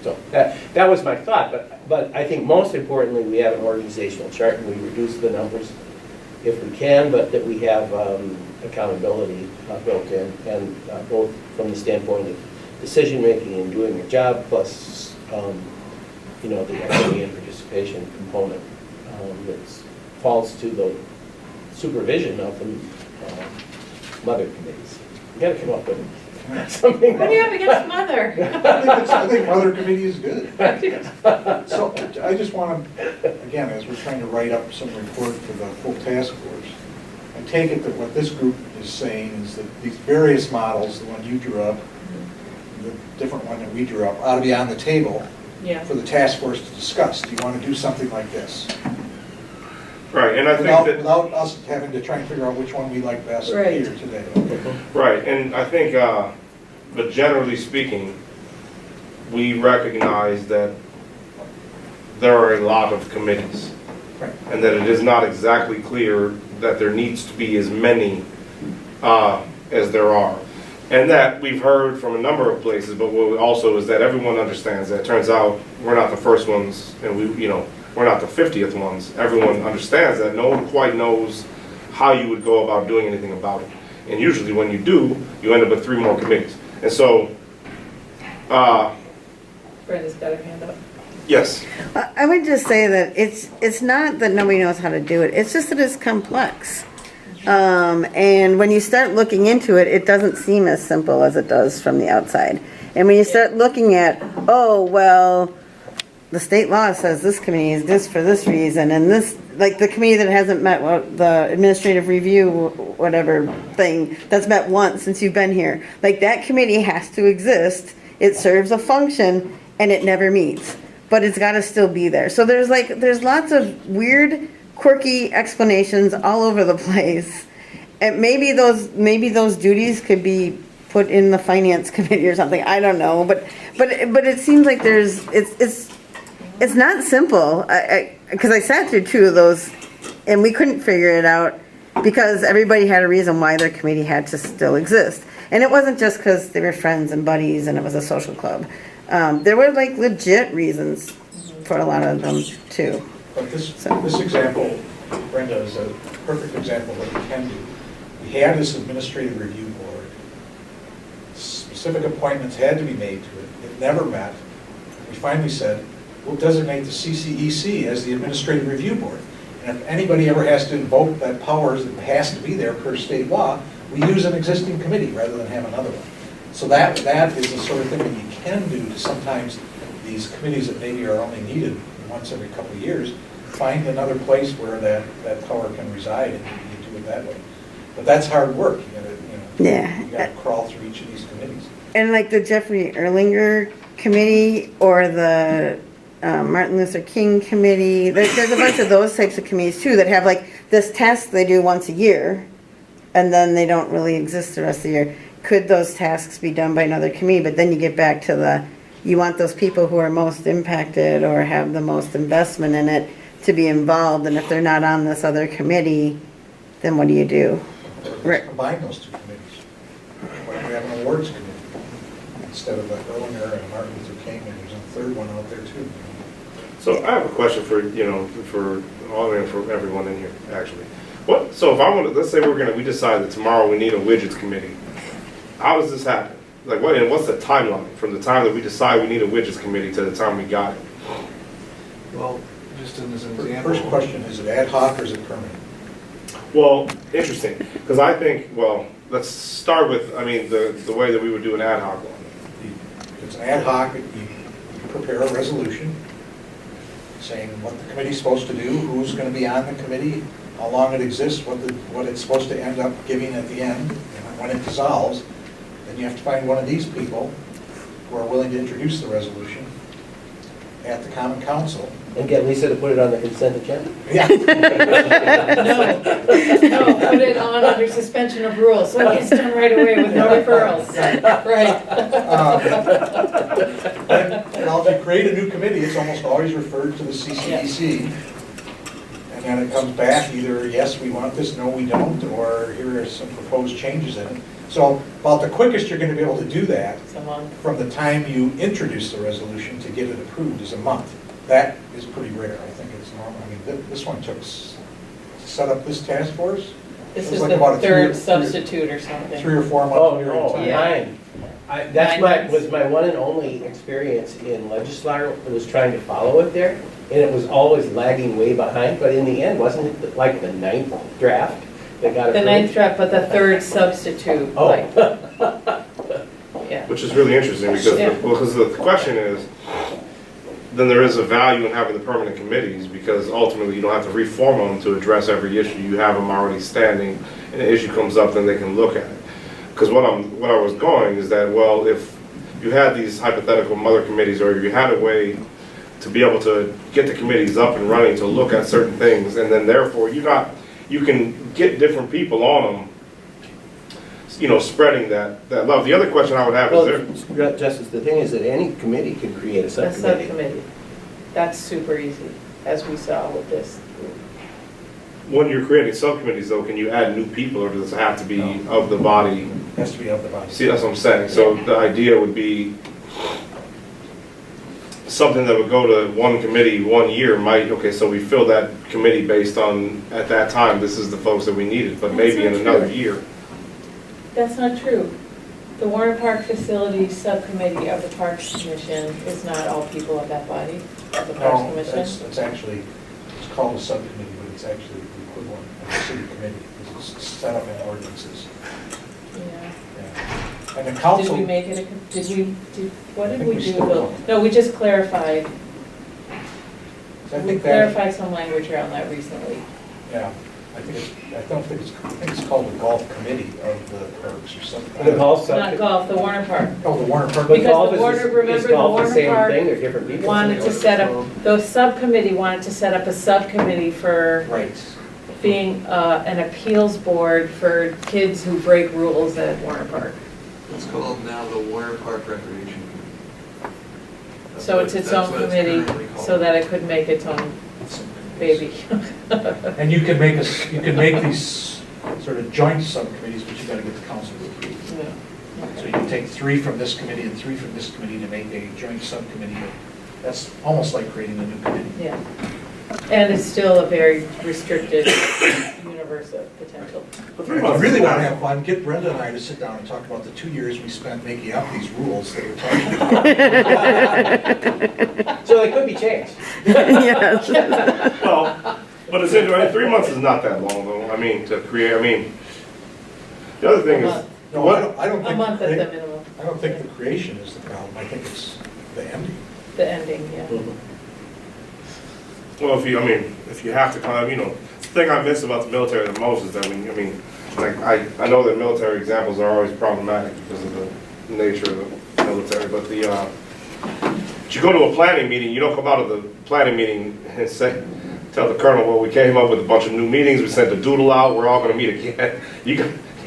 So that was my thought, but I think most importantly, we have an organizational chart and we reduce the numbers if we can, but that we have accountability built in, and both from the standpoint of decision-making and doing your job, plus, you know, the equity and participation component that falls to the supervision of the mother committees. You gotta come up with something. What do you have against mother? I think Mother Committee is good. So I just want to, again, as we're trying to write up some report for the full task force, I take it that what this group is saying is that these various models, the one you drew up, the different one that we drew up, ought to be on the table Yeah. for the task force to discuss. Do you want to do something like this? Right, and I think Without, that, without us having to try and figure out which one we like best Right. here today. right, and I think, but generally speaking, we recognize that there are a lot of committees, Right. and that it is not exactly clear that there needs to be as many as there are. And that we've heard from a number of places, but what also is that everyone understands that. It turns out we're not the first ones, and we're not the 50th ones. Everyone understands that. No one quite knows how you would go about doing anything about it. And usually when you do, you end up with 3 more committees. And so, Brenda's got her hand up. yes, I would just say that it's not that nobody knows how to do it, it's just that it's complex. And when you start looking into it, it doesn't seem as simple as it does from the outside. And when you start looking at, oh, well, the state law says this committee is this for this reason, and this, like the committee that hasn't met, well, the administrative review, whatever thing, that's met once since you've been here. Like that committee has to exist, it serves a function, and it never meets. But it's gotta still be there. So there's lots of weird, quirky explanations all over the place. And maybe those duties could be put in the finance committee or something, I don't know. But it seems like it's not simple, because I sat through 2 of those, and we couldn't figure it out, because everybody had a reason why their committee had to still exist. And it wasn't just because they were friends and buddies and it was a social club. There were like legit reasons for a lot of them too. But this example, Brenda, is a perfect example of what we can do. We had this administrative review board. Specific appointments had to be made to it. It never met. We finally said, we'll designate the CCEC as the administrative review board. And if anybody ever has to invoke that powers that has to be there per state law, we use an existing committee rather than have another one. So that is the sort of thing that you can do to sometimes these committees that maybe are only needed once every couple of years, find another place where that power can reside, and you do it that way. But that's hard work, you gotta, Yeah. you gotta crawl through each of these committees. And like the Jeffrey Erlinger Committee or the Martin Luther King Committee, there's a bunch of those types of committees too that have like this task they do once a year and then they don't really exist the rest of the year. Could those tasks be done by another committee? But then you get back to you want those people who are most impacted or have the most investment in it to be involved, and if they're not on this other committee, then what do you do? Or Right. let's combine those two committees. Why don't we have an awards committee instead of the Erlinger and Martin Luther King, and there's a third one out there too. So I have a question for, for everyone in here, actually. So if I want to, let's say we decide that tomorrow we need a widgets committee. How does this happen? Like, and what's the timeline from the time that we decide we need a widgets committee to the time we got it? Well, just as an example. First question, is it ad hoc or is it permanent? Well, interesting, because I think, let's start with, the way that we would do an ad hoc one. If it's an ad hoc, you prepare a resolution saying what the committee's supposed to do, who's going to be on the committee, how long it exists, what it's supposed to end up giving at the end, and when it dissolves, then you have to find one of these people who are willing to introduce the resolution at the common council. And get Lisa to put it on the consent agenda? Yeah. No, put it on under suspension of rules, so it's done right away with no referrals. Right. Well, if you create a new committee, it's almost always referred to the CCDC. And then it comes back either, yes, we want this, no, we don't, or here are some proposed changes in it. So about the quickest you're going to be able to do that from the time you introduce the resolution to get it approved is a month. That is pretty rare. I think it's normal. This one took, to set up this task force, This it was is like the about a third substitute or something. 3 or 4 month Oh, period no, of time. Yeah. mine. 9 months. Was my one and only experience in legislature, was trying to follow it there, and it was always lagging way behind, but in the end, wasn't it like the 9th draft that got The approved? 9th draft, but the third substitute, Oh. like, yeah. Which is really interesting, because, Yeah. because the question is, then there is a value in having the permanent committees, because ultimately you don't have to reform them to address every issue. You have them already standing, and an issue comes up, then they can look at it. Because what I was going is that, well, if you had these hypothetical mother committees, or you had a way to be able to get the committees up and running to look at certain things, and then therefore you can get different people on them, spreading that love. The other question I would have is Well, Justice, the thing is that any committee can create a A subcommittee. subcommittee. That's super easy, as we saw with this. when you're creating subcommittees though, can you add new people, or does it have to be of the body? Has to be of the body. See, that's what I'm saying. So the idea would be something that would go to one committee 1 year so we fill that committee based on, at that time, this is the folks that we needed, but That's maybe in not another true. year. That's not true. The Warner Park Facilities Subcommittee of the Parks Commission is not all people of that body, of the Parks No, Commission. it's actually, it's called a subcommittee, but it's actually the equivalent of a city committee, because it's set up in ordinances. Yeah. Yeah. And the Did council, we make it, what I did think we we do? still Though? don't. No, we just clarified, I we think that, clarified some language around that recently. yeah, I think it's called the golf committee of the parks or something. The golf Not subcommittee. golf, the Warner Park. Oh, the Warner Park. But Because golf the is Warner- remember is the golf Warner the same Park thing, or different people? Wanted to set up, the subcommittee wanted to set up a subcommittee for Right. being an appeals board for kids who break rules at Warner Park. It's called now the Warner Park Recreation Committee. That's So what- it's its that's own what it's committee, currently called. so that it could make its own baby. And you can make these sort of joint subcommittees, but you gotta get the council to approve. Yeah. So you can take 3 from this committee and 3 from this committee to make a joint subcommittee. That's almost like creating a new committee. Yeah. And it's still a very restricted universe of potential. If you really want to have fun, get Brenda and I to sit down and talk about the 2 years we spent making up these rules that we're talking about. So it could be changed. Yes. Well, but it's interesting, 3 months is not that long though, to create, the other thing is, No, I don't A think. month at the minimum. I don't think the creation is the problem, I think it's the ending. The ending, yeah. Well, if you have to kind of, the thing I miss about the military the most is that like, I know that military examples are always problematic because of the nature of the military, but you go to a planning meeting, you don't come out of the planning meeting and tell the colonel, well, we came up with a bunch of new meetings, we sent the doodle out, we're all gonna meet again. You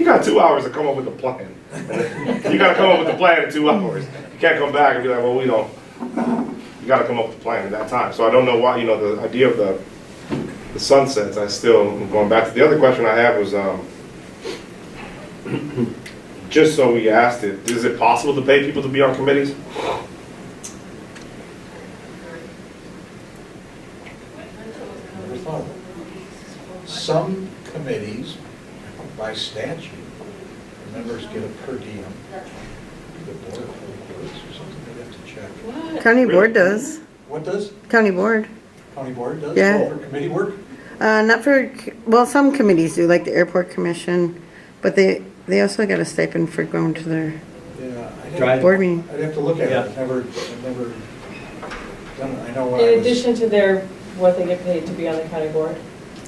got 2 hours to come up with a plan. You gotta come up with a plan in 2 hours. You can't come back and be like, well, we don't. You gotta come up with a plan at that time. So I don't know why, the idea of the sunsets, going back to the other question I had was, just so we asked it, is it possible to pay people to be on committees? Never thought of it. Some committees, by statute, the members get a per diem. The board of public works or something, I'd have to check. What? County board does. What does? County board. County board does? Yeah. Oh, for committee work? Not for, well, some committees do, like the airport commission, but they also got a stipend for going to their Yeah. Drive. board meeting. I'd have to look at it. Yeah. I've never done it. I know when I In was. addition to what they get paid to be on the county board,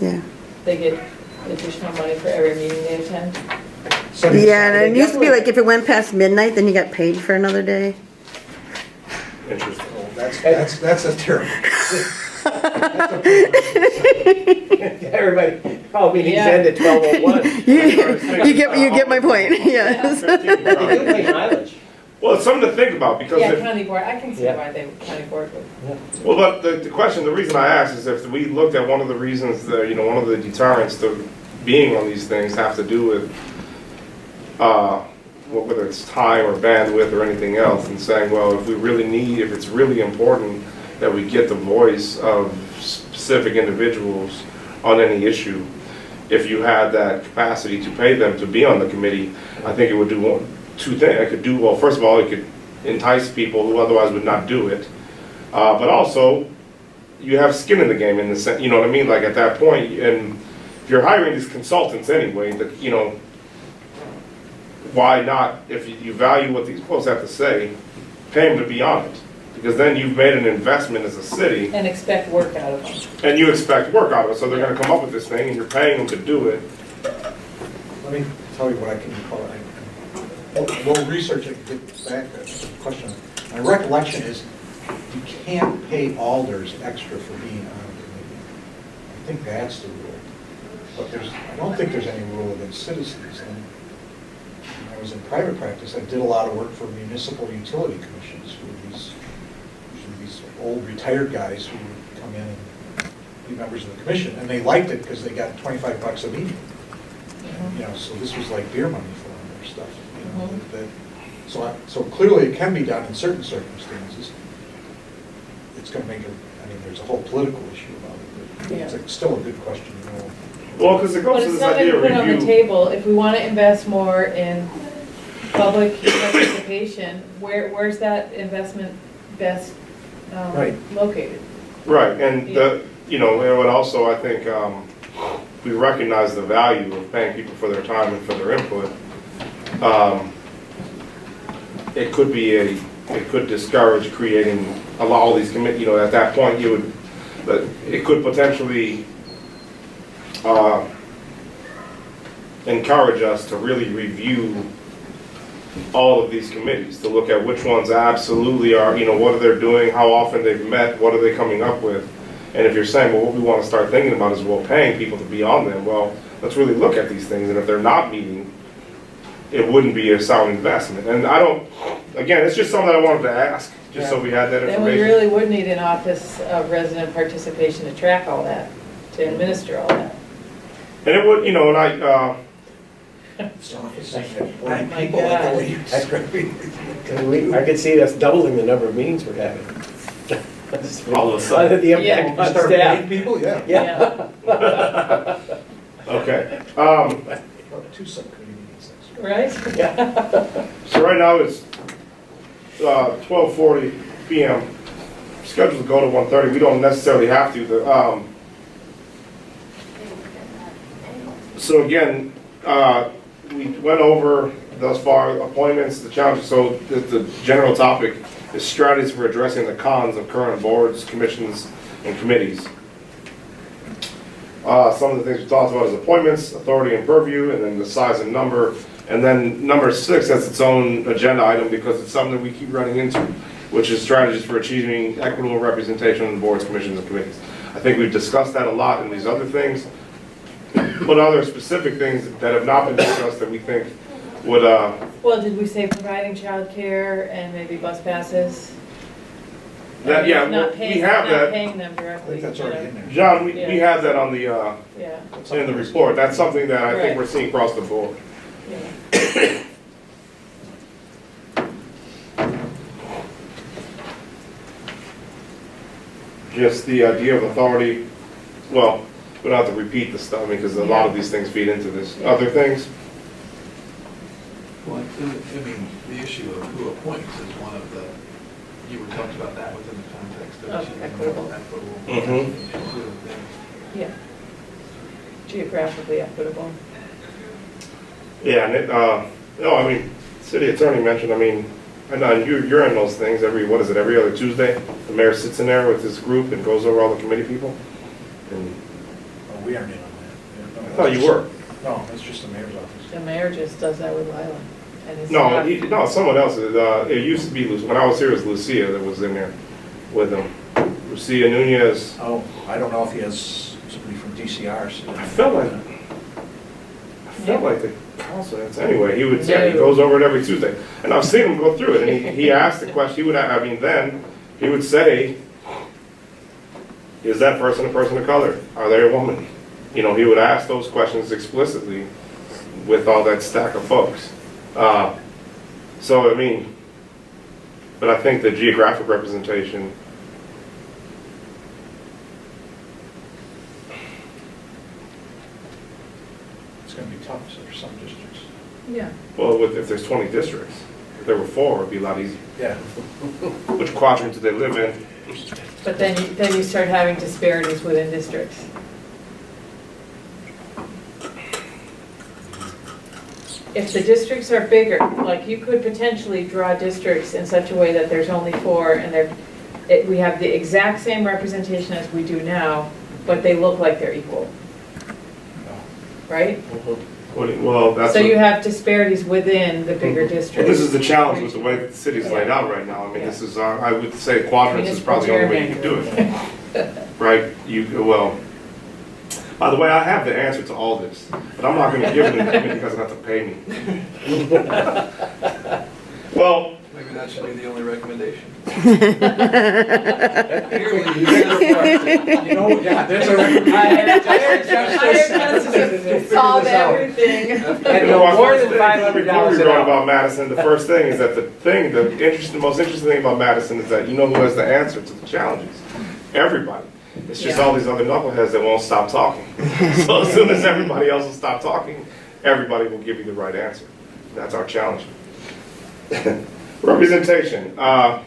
Yeah. they get additional money for every meeting they attend. Yeah, and it used to be like if it went past midnight, then you got paid for another day. Interesting. Oh, that's a terrible. Everybody, all meetings Yeah. end at 12:01. You get my point, yes. They do pay mileage. Well, it's something to think about because Yeah, if, county board, I can see Yeah. why they, county board would. well, but the reason I asked is if we looked at one of the reasons that, one of the deterrents to being on these things have to do with, whether it's time or bandwidth or anything else, and saying, well, if it's really important that we get the voice of specific individuals on any issue, if you had that capacity to pay them to be on the committee, I think it would do two things. It could do, well, first of all, it could entice people who otherwise would not do it. But also, you have skin in the game in the sense, you know what I mean? Like at that point, and if you're hiring these consultants anyway, why not, if you value what these folks have to say, pay them to be on it? Because then you've made an investment as a city, And expect work out of them. and you expect work out of it, so they're gonna come up with this thing, and you're paying them to do it. Let me tell you what I can recall. We'll research it, get back to the question. My recollection is you can't pay alders extra for being on a committee. I think that's the rule. But I don't think there's any rule against citizens. And when I was in private practice, I did a lot of work for municipal utility commissions, who were these old retired guys who would come in and be members of the commission. And they liked it because they got $25 a meeting. And, so this was like beer money for them or stuff. So clearly it can be done in certain circumstances. It's going to make there's a whole political issue about it. But it's still a good question. Well, because it goes But to it's this something idea to of put on the review. table, if we want to invest more in public participation, where's that investment best Right. located? Right, and it would also, I think, we recognize the value of paying people for their time and for their input. It could discourage creating all these committees, at that point, it could potentially encourage us to really review all of these committees, to look at which ones absolutely are, what are they doing, how often they've met, what are they coming up with. And if you're saying, well, what we want to start thinking about is, well, paying people to be on them, well, let's really look at these things, and if they're not meeting, it wouldn't be a sound investment. And again, it's just something that I wanted to ask, just so we had that Then information. we really would need an office of resident participation to track all that, to administer all that. And it would, and I, Oh my God. That's great. I could see us doubling the number of meetings we're having. All of a sudden. The impact Yeah. on Start staff. paying people, yeah. Yeah. okay. 2 subcommittee meetings next week. Right? Yeah. So right now it's 12:40 p.m. Scheduled to go to 1:30. We don't necessarily have to. So again, we went over thus far, appointments, the challenges, so the general topic is strategies for addressing the cons of current boards, commissions, and committees. Some of the things we talked about is appointments, authority and purview, and then the size and number. And then number 6 has its own agenda item because it's something that we keep running into, which is strategies for achieving equitable representation on the boards, commissions, and committees. I think we've discussed that a lot in these other things, but other specific things that have not been discussed that we think would, Well, did we say providing childcare and maybe bus passes? that, yeah, Not we paying, have not that. paying them I directly. think that's already in there. John, we have that on the, Yeah, in the report. That's something that I think Right. we're seeing across the board. yeah. Just the idea of authority, well, we don't have to repeat the stuff, because a lot of these things feed into this. Other things? Well, I mean, the issue of who appoints is one of the, you were talking about that within the context of Of achieving equitable. equitable. Mhm. things. Yeah. Geographically equitable. Yeah, and it, no, I mean, city attorney mentioned, I mean, I know you're in those things every, what is it, every other Tuesday? The mayor sits in there with his group and goes over all the committee people? And Oh, we aren't in on that. I thought you were. No, it's just the mayor's office. The mayor just does that with Lila. And his No, staff. no, someone else. It used to be, when I was here, it was Lucia that was in there with him. Lucia Nunez. Oh, I don't know if he has somebody from DCR. I felt like the council, anyway, he would, yeah, he goes over it every Tuesday. And I've seen him go through it, and he asked the question, he would, I mean, then, he would say, is that person a person of color? Are they a woman? You know, he would ask those questions explicitly with all that stack of folks. So, I mean, but I think the geographic representation, It's going to be tough for some districts. Yeah. well, if there's 20 districts, if there were 4, it'd be a lot easier. Yeah. Which quadrant do they live in? But then you start having disparities within districts. If the districts are bigger, like you could potentially draw districts in such a way that there's only 4 and we have the exact same representation as we do now, but they look like they're equal, right? Well, that's. So what- you have disparities within the bigger Well, districts. this is the challenge with the way that the city's laid out right now. I mean, this is, I would say quadrants is probably the only way you can do it. Right? Well, by the way, I have the answer to all this, but I'm not gonna give it to him because I have to pay me. Well, Maybe that should be the only recommendation. You know, yeah, there's Solve everything. And no more than $500 Before we an wrote hour. about Madison, the first thing is that the most interesting thing about Madison is that you know who has the answer to the challenges? Everybody. It's just Yeah. all these other knuckleheads that won't stop talking. So as soon as everybody else will stop talking, everybody will give you the right answer. That's our challenge. Representation. I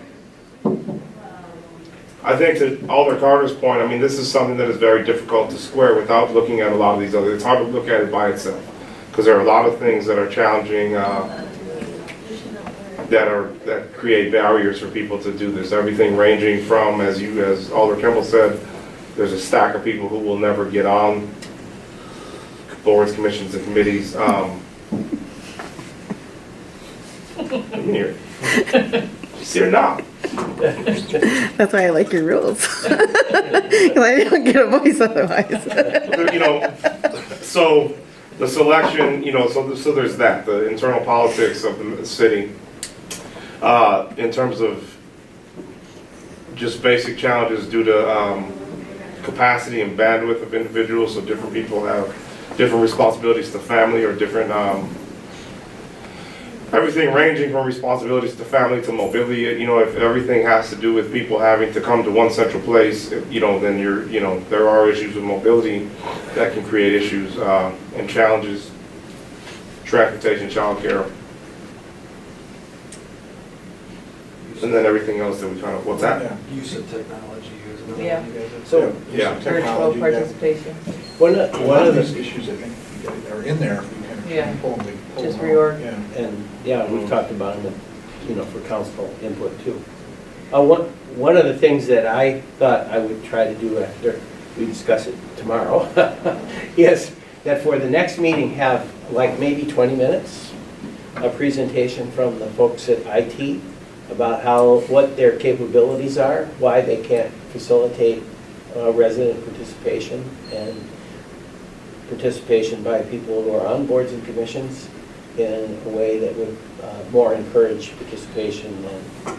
think to Alder Carter's point, I mean, this is something that is very difficult to square without looking at a lot of these other, it's hard to look at it by itself. Because there are a lot of things that are challenging, that create barriers for people to do this. Everything ranging from, as Alder Kimball said, there's a stack of people who will never get on boards, commissions, and committees. Come here. You see her now. That's why I like your rules. Because I don't get a voice otherwise. You know, so the selection, you know, so there's that, the internal politics of the city. In terms of just basic challenges due to capacity and bandwidth of individuals, so different people have different responsibilities to family or different, everything ranging from responsibilities to family to mobility. You know, if everything has to do with people having to come to one central place, you know, then there are issues with mobility that can create issues and challenges, transportation, childcare, and then everything else that we kind of, what's that? Yeah. Use of technology is another Yeah. one you guys have. So, Yeah. Virtual Technology, yeah. participation. one A lot of of these the, issues, I think, are in there, if we Yeah. can pull them Just reorg. Yeah. And, yeah, we've talked about them, you know, for council input too. One of the things that I thought I would try to do after we discuss it tomorrow is that for the next meeting, have like maybe 20 minutes, a presentation from the folks at IT about what their capabilities are, why they can't facilitate resident participation and participation by people who are on boards and commissions in a way that would more encourage participation and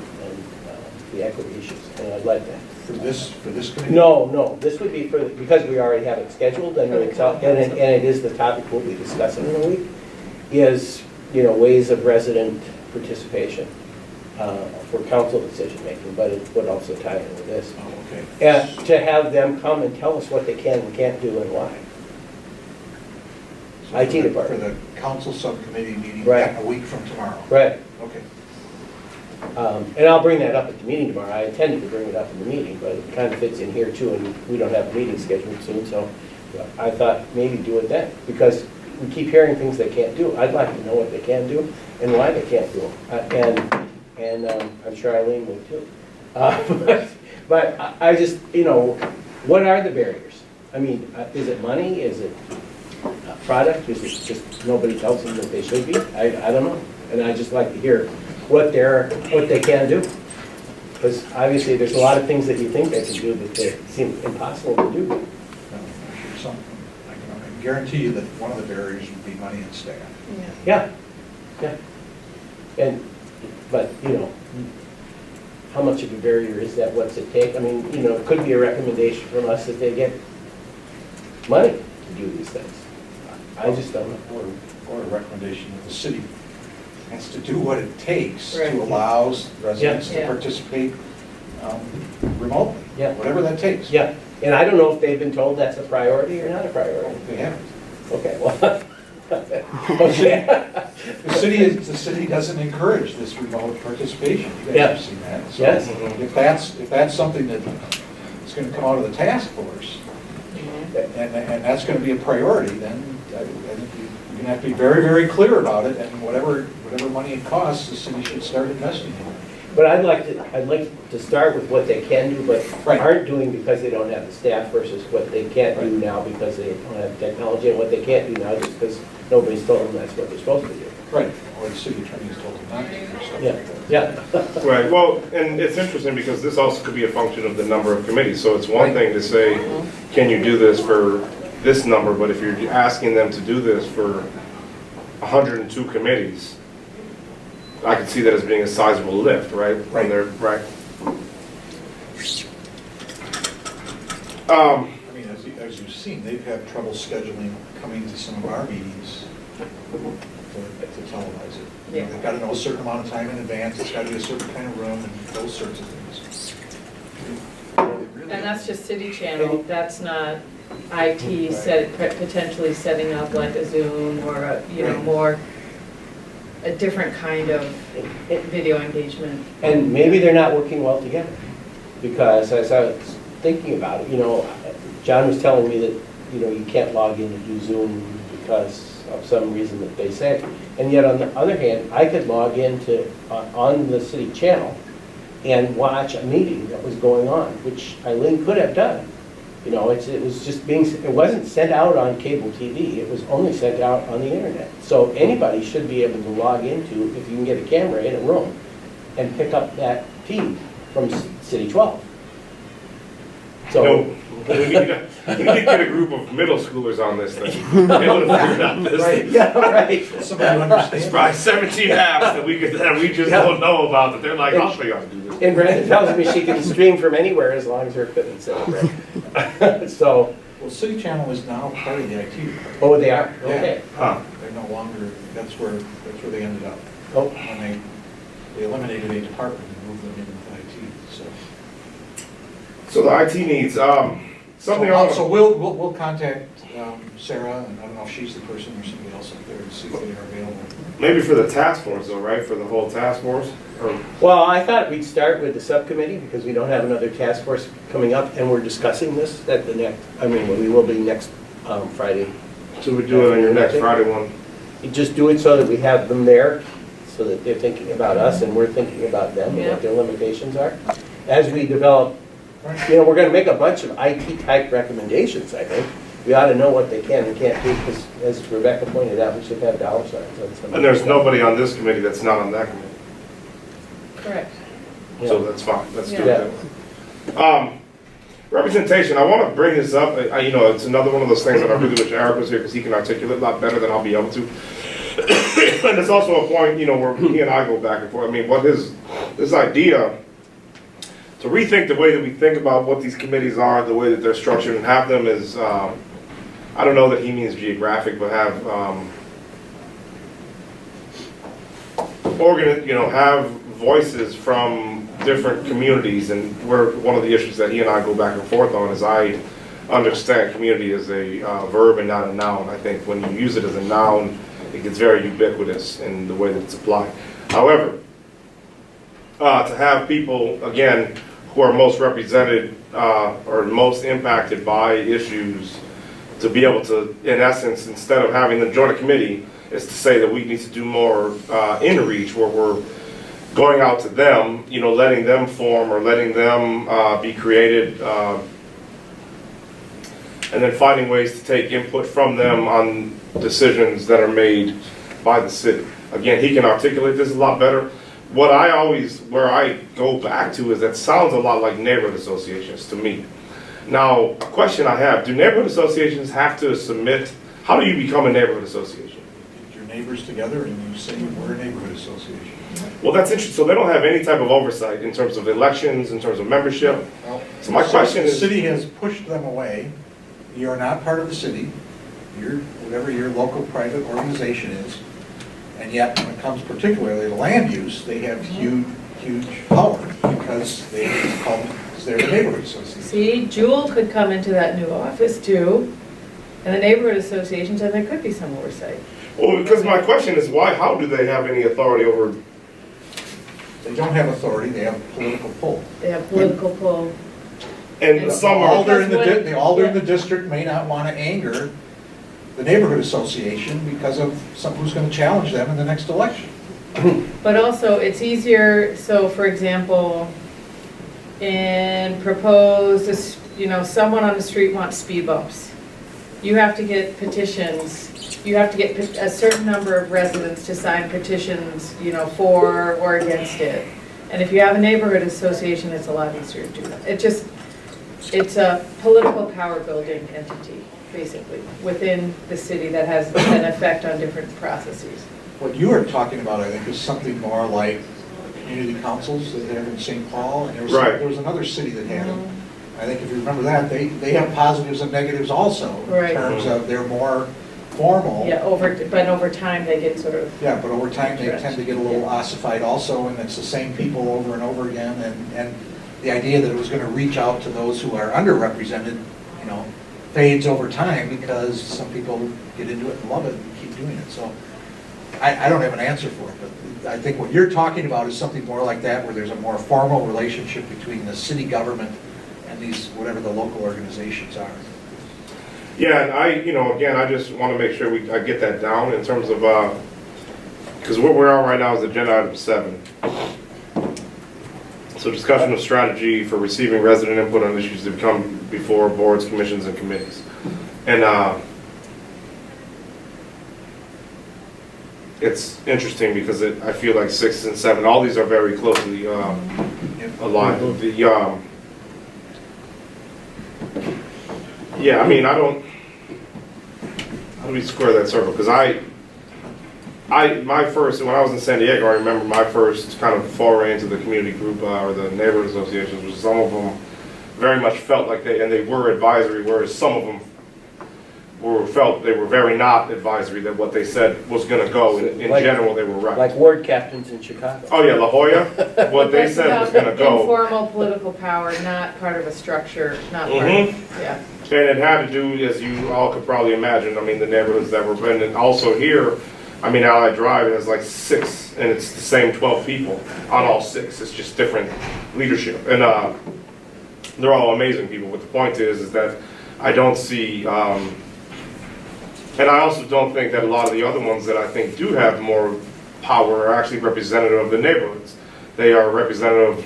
the equity issues. And I'd like that. For this committee? No, this would be because we already have it scheduled and it is the topic we'll be discussing in a week, is, you know, ways of resident participation for council decision making, but it would also tie in with this. Oh, okay. And to have them come and tell us what they can and can't do and why. So IT for department. the council subcommittee meeting Right. a week from tomorrow? Right. Okay. And I'll bring that up at the meeting tomorrow. I intended to bring it up in the meeting, but it kind of fits in here too, and we don't have a meeting scheduled soon, so I thought maybe do it then, because we keep hearing things they can't do. I'd like to know what they can do and why they can't do them. And I'm sure Eileen would too. But I just, you know, what are the barriers? I mean, is it money? Is it product? Is it just nobody tells them that they should be? I don't know. And I just like to hear what they can do. Because obviously there's a lot of things that you think they can do that they seem impossible to do. No, I'm sure I can guarantee you that one of the barriers would be money and staff. Yeah. But, you know, how much of a barrier is that? What's it take? I mean, you know, it could be a recommendation from us that they get money to do these things. I just don't know. Or a recommendation that the city has to do what it takes Right. to allow residents Yeah. to participate remotely. Yeah. Whatever that takes. Yeah, and I don't know if they've been told that's a priority or not a priority. They haven't. Okay, well, okay. The city doesn't encourage this remote participation. You Yeah. guys have seen that. So Yes. If that's something that is going to come out of the task force, and that's going to be a priority, then I think you're going to have to be very, very clear about it, and whatever money it costs, the city should start investing in it. But I'd like to start with what they can do, but Right. aren't doing because they don't have the staff versus what they can't do now because they don't have technology, and what they can't do now just because nobody's told them that's what they're supposed to do. Right. Or the city attorney has told them not to do stuff Yeah, like that. yeah. Right, well, and it's interesting because this also could be a function of the number of committees. So it's one thing to say, can you do this for this number, but if you're asking them to do this for 102 committees, I could see that as being a sizable lift, right? Right. Right. I mean, as you've seen, they've had trouble scheduling coming to some of our meetings to televise it. Yeah. They've got to know a certain amount of time in advance, it's got to be a certain kind of room, and those sorts of things. And that's just city channel, that's not IT potentially setting up like a Zoom or a, you know, Right. more, a different kind of video engagement. And maybe they're not working well together, because as I was thinking about it, you know, John was telling me that, you know, you can't log in to do Zoom because of some reason that they say. And yet on the other hand, I could log in to, on the city channel and watch a meeting that was going on, which Eileen could have done. You know, it was just it wasn't sent out on cable TV, it was only sent out on the internet. So anybody should be able to log into, if you can get a camera in a room, and pick up that feed from City 12. So, No, we need to get a group of middle schoolers on this thing. They would have figured out this right, thing. yeah, right. Somebody who It's understands. probably 17 apps that we just Yeah. don't know about, that they're like, I'll show you how to do this. And Brandon tells me she can stream from anywhere as long as her equipment's set up right. So, Well, City Channel is now part of the IT department. oh, they are, Yeah. okay. Huh. They're no longer, that's where they ended up. Oh, When they eliminated a department and moved them into IT, so. So the IT needs, something So else. we'll contact Sarah, and I don't know if she's the person or somebody else up there to see if they are available. Maybe for the task force though, right? For the whole task force? Or, well, I thought we'd start with the subcommittee because we don't have another task force coming up, and we're discussing this at the next, we will be next Friday. should we do it on your next Friday one? You just do it so that we have them there, so that they're thinking about us and we're thinking about them and what their limitations are. As we develop, we're gonna make a bunch of IT-type recommendations, I think. We ought to know what they can and can't do, because as Rebecca pointed out, we should have dollar signs on some. And there's nobody on this committee that's not on that committee, Correct. so that's fine, let's do it Yeah. that way. Representation, I want to bring this up, it's another one of those things that I really wish Eric was here, because he can articulate a lot better than I'll be able to. And it's also a point, where he and I go back and forth. I mean, what this idea to rethink the way that we think about what these committees are, the way that they're structured, and have them as, I don't know that he means geographic, but have, have voices from different communities. And one of the issues that he and I go back and forth on is I understand community as a verb and not a noun. I think when you use it as a noun, it gets very ubiquitous in the way that it's applied. However, to have people, again, who are most represented or most impacted by issues, to be able to, in essence, instead of having them join a committee, is to say that we need to do more in reach, where we're going out to them, letting them form or letting them be created, and then finding ways to take input from them on decisions that are made by the city. Again, he can articulate this a lot better. Where I go back to is that sounds a lot like neighborhood associations to me. Now, a question I have, do neighborhood associations have to submit, how do you become a neighborhood association? Get your neighbors together and you say we're a neighborhood association. Well, that's interesting. So they don't have any type of oversight in terms of elections, in terms of membership. Well, So my question the is, city has pushed them away. You're not part of the city. You're whatever your local private organization is. And yet, when it comes particularly to land use, they have huge power because they're a neighborhood association. See, Jewel could come into that new office too, and the neighborhood associations, and there could be some oversight. well, because my question is how do they have any authority over? They don't have authority, they have political pull. They have political pull. And And some The are, alder in Because the alder in yeah. the district may not want to anger the neighborhood association because of someone who's going to challenge them in the next election. But also, it's easier, so for example, in proposed, someone on the street wants speed bumps. You have to get petitions, you have to get a certain number of residents to sign petitions, for or against it. And if you have a neighborhood association, it's a lot easier to do that. It's a political power building entity, basically, within the city that has an effect on different processes. What you are talking about, I think, is something more like community councils that they have in St. Paul, and Right. there was another city that had them. I think if you remember that, they have positives and negatives also, in Right. terms of they're more formal. Yeah, but over time, they get sort of, Yeah, but over time, they tend to get a little ossified also, and it's the same people over and over again, and the idea that it was gonna reach out to those who are underrepresented, fades over time because some people get into it and love it and keep doing it, so I don't have an answer for it, but I think what you're talking about is something more like that, where there's a more formal relationship between the city government and these, whatever the local organizations are. yeah, and again, I just want to make sure I get that down in terms of, because where we are right now is agenda item 7. So discussion of strategy for receiving resident input on issues that come before boards, commissions, and committees. And it's interesting because I feel like 6 and 7, all these are very closely aligned. Yeah, I mean, how do we square that circle? Because when I was in San Diego, I remember my first kind of foray into the community group or the neighborhood associations, was some of them very much felt like they were advisory, whereas some of them felt they were very not advisory, that what they said was going to go. In general, they were right. Like ward captains in Chicago. Oh yeah, La Jolla, what they said was going to go. informal political power, not part of a structure, not part of, yeah. And it had to do, as you all could probably imagine, I mean, the neighborhoods that were in, and also here, I mean, Allied Drive has like 6, and it's the same 12 people on all 6. It's just different leadership, and they're all amazing people. But the point is that I don't see And I also don't think that a lot of the other ones that I think do have more power are actually representative of the neighborhoods. They are representative of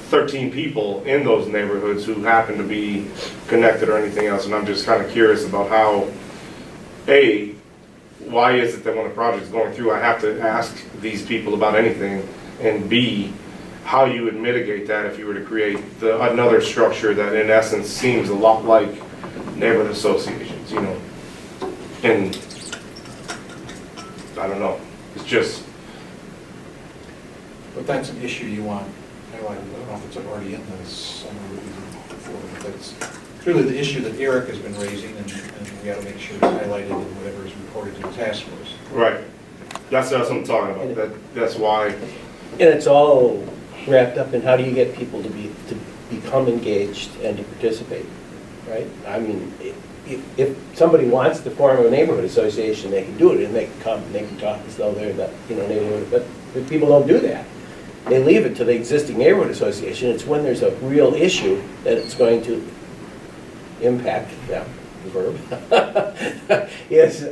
13 people in those neighborhoods who happen to be connected or anything else. And I'm just kind of curious about how, A, why is it that when a project is going through, I have to ask these people about anything? And B, how you would mitigate that if you were to create another structure that in essence seems a lot like neighborhood associations, you know? And I don't know, it's just, But that's an issue you want highlighted. I don't know if it's already in this summary before, but that's clearly the issue that Eric has been raising, and we gotta make sure it's highlighted in whatever is reported to the task force. right. That's what I'm talking about. That's why, And it's all wrapped up in how do you get people to become engaged and to participate, right? I mean, if somebody wants to form a neighborhood association, they can do it, and they can come, and they can talk as though they're the, neighborhood, but people don't do that. They leave it to the existing neighborhood association. It's when there's a real issue that it's going to impact them, the verb, is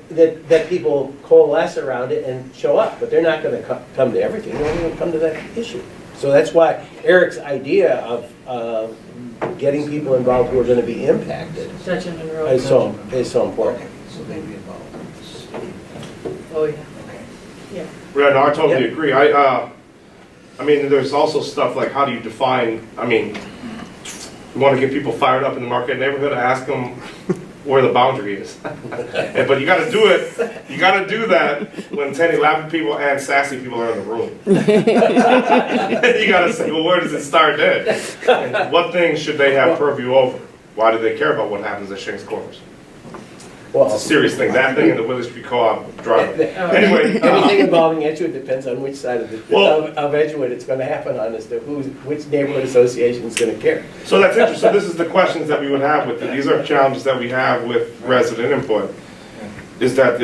that people coalesce around it and show up, but they're not going to come to everything. They're only going to come to that issue. So that's why Eric's idea of getting people involved who are going to be impacted Dutch and Monroe. is so important. So they'd be involved in this. Oh, yeah. Okay. Yeah. yeah, no, I totally Yep. agree. I mean, there's also stuff like how do you define, I mean, you want to get people fired up in the Marquette neighborhood, ask them where the boundary is. But you got to do it, you got to do that when 10, 11 people and sassy people are in the room. You got to say, well, where does it start then? And what things should they have purview over? Why do they care about what happens at Shanks Corners? It's a Well, serious thing, that thing in the Willis Street Co-op driveway. Anyway, everything involving Edgewood depends on which side of Well- of Edgewood it's going to happen on as to which neighborhood association is going to care. so that's interesting. So this is the questions that we would have with it. These are challenges that we have with resident input. Is that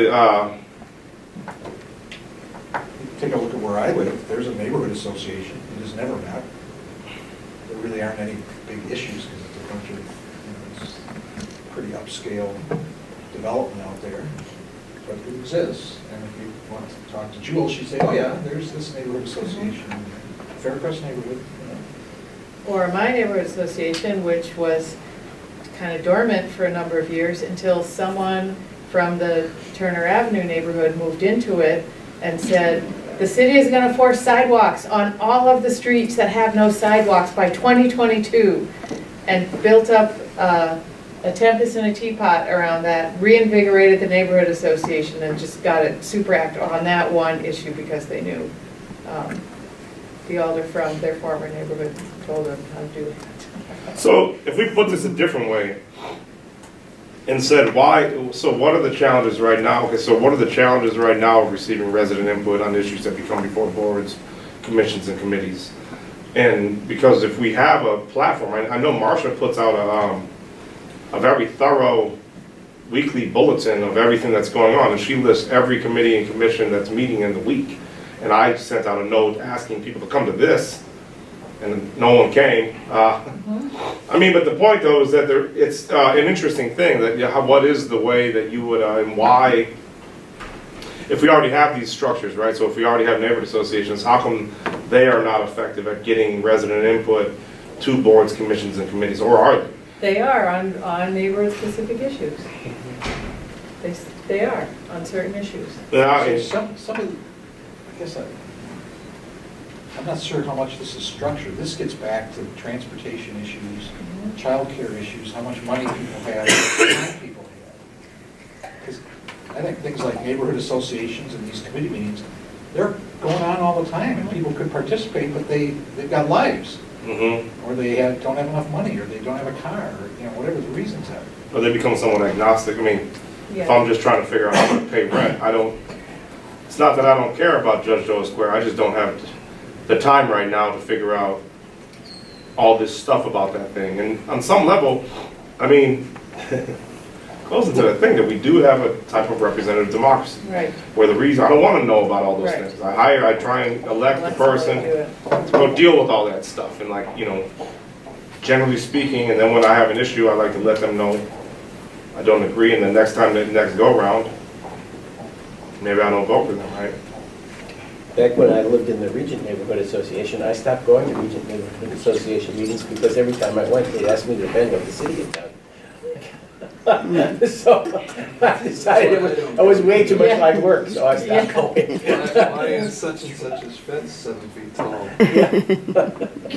Take a look at where I live. There's a neighborhood association. It has never met. There really aren't any big issues because it's a bunch of, it's pretty upscale development out there. But it exists. And if you want to talk to Jewel, she'd say, oh yeah, there's this neighborhood association, Faircrest neighborhood. Or my neighborhood association, which was kind of dormant for a number of years until someone from the Turner Avenue neighborhood moved into it and said, the city is going to force sidewalks on all of the streets that have no sidewalks by 2022, and built up a tempest in a teapot around that, reinvigorated the neighborhood association, and just got it super active on that one issue because they knew the alder from their former neighborhood told them how to do that. so if we put this a different way and said why, so what are the challenges right now? Okay, so what are the challenges right now of receiving resident input on issues that become before boards, commissions, and committees? And because if we have a platform, I know Marcia puts out a very thorough weekly bulletin of everything that's going on, and she lists every committee and commission that's meeting in the week. And I sent out a note asking people to come to this, and no one came. I mean, but the point though is that it's an interesting thing that what is the way that you would, and why, if we already have these structures, right? So if we already have neighborhood associations, how come they are not effective at getting resident input to boards, commissions, and committees, or are they? They are on neighborhood-specific issues. They are on certain issues. Yeah, Some of, I guess I'm not sure how much this is structured. This gets back to transportation issues, childcare issues, how much money people have, how much time people have. Because I think things like neighborhood associations and these committee meetings, they're going on all the time, and people could participate, but they've got lives. Or they don't have enough money, or they don't have a car, or whatever the reasons are. Or they become somewhat agnostic. I mean, if I'm just trying to figure out how to pay rent, it's not that I don't care about Judge Joe Square, I just don't have the time right now to figure out all this stuff about that thing. And on some level, I mean, goes into the thing that we do have a type of representative democracy. Right. Where the reason, I don't want to know about all those Right. things. I try and elect the Let's let person them do it. to go deal with all that stuff. And generally speaking, and then when I have an issue, I like to let them know I don't agree, and the next time, the next go-round, maybe I don't vote for them, right? Back when I lived in the Regent Neighborhood Association, I stopped going to Regent Neighborhood Association meetings because every time I went, they'd ask me to defend what the city had done. So I decided it was way too much hard work, so I stopped going. Why is such and such's fence 7 feet tall?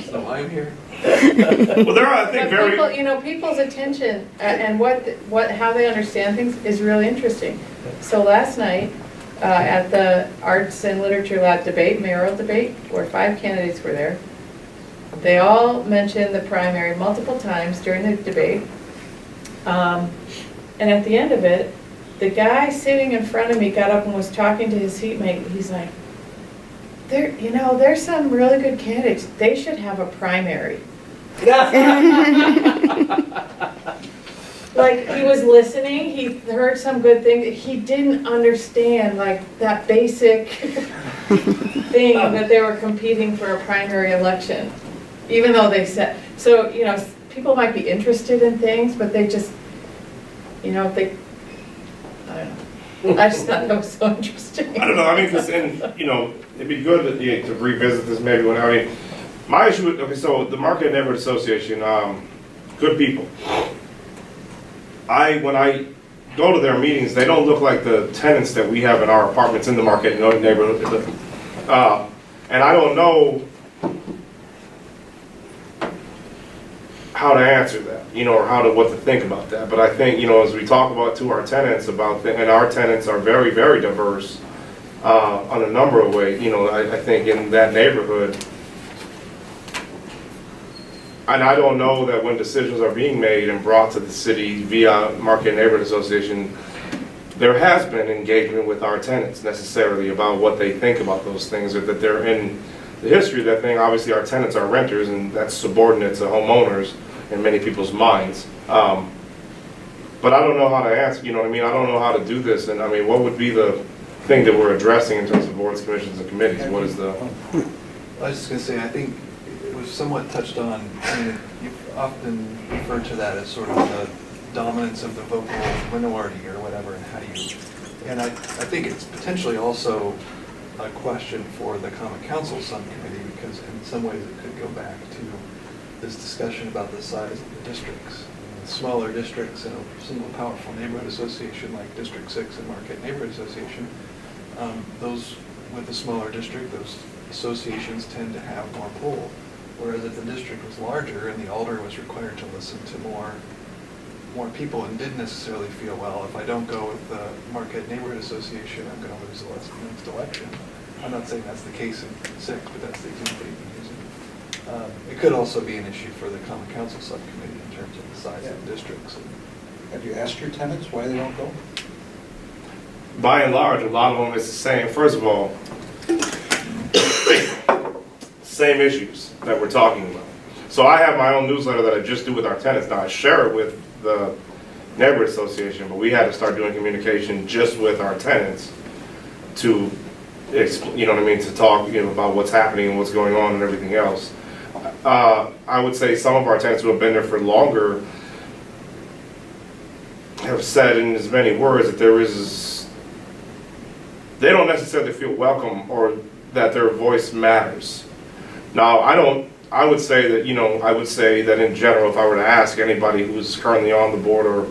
So I'm here. Well, there are, I think, But very, people, you know, people's attention and how they understand things is really interesting. So last night, at the Arts and Literature Lab debate, mayoral debate, where 5 candidates were there, they all mentioned the primary multiple times during the debate. And at the end of it, the guy sitting in front of me got up and was talking to his seatmate. He's like, there's some really good candidates. They should have a primary. Like, he was listening, he heard some good thing, he didn't understand, like, that basic thing that they were competing for a primary election, even though they said, so, you know, people might be interested in things, but they just, you know, I don't know. I just thought that was so interesting. I don't know, I mean, because, and, you know, it'd be good to revisit this maybe when, I mean, my issue with, okay, so the Market Neighborhood Association, good people. When I go to their meetings, they don't look like the tenants that we have in our apartments in the Market Neighborhood. And I don't know how to answer that, you know, or what to think about that. But I think, you know, as we talk about to our tenants and our tenants are very, very diverse on a number of ways, you know, I think in that neighborhood. And I don't know that when decisions are being made and brought to the city via Market Neighborhood Association, there has been engagement with our tenants necessarily about what they think about those things, or that they're in the history of that thing. Obviously, our tenants are renters, and that's subordinate to homeowners in many people's minds. But I don't know how to answer, you know what I mean? I don't know how to do this, and I mean, what would be the thing that we're addressing in terms of boards, commissions, and committees? What is the... I was just gonna say, I think it was somewhat touched on. I mean, you've often referred to that as sort of the dominance of the vocal minority or whatever, and how do you, and I think it's potentially also a question for the Common Council subcommittee, because in some ways it could go back to this discussion about the size of the districts. Smaller districts in a single powerful neighborhood association like District 6 and Market Neighborhood Association, those with a smaller district, those associations tend to have more pull. Whereas if the district was larger and the alder was required to listen to more people and didn't necessarily feel, well, if I don't go with the Market Neighborhood Association, I'm going to lose the next election. I'm not saying that's the case in 6, but that's the example you've been using. It could also be an issue for the Common Council subcommittee in terms of the size of the districts. Have you asked your tenants why they don't go? By and large, a lot of them is the same. First of all, same issues that we're talking about. So I have my own newsletter that I just do with our tenants. Now I share it with the neighborhood association, but we had to start doing communication just with our tenants to, you know what I mean, to talk, you know, about what's happening and what's going on and everything else. I would say some of our tenants who have been there for longer have said in as many words that they don't necessarily feel welcome or that their voice matters. Now, I would say that, you know, I would say that in general, if I were to ask anybody who's currently on the board or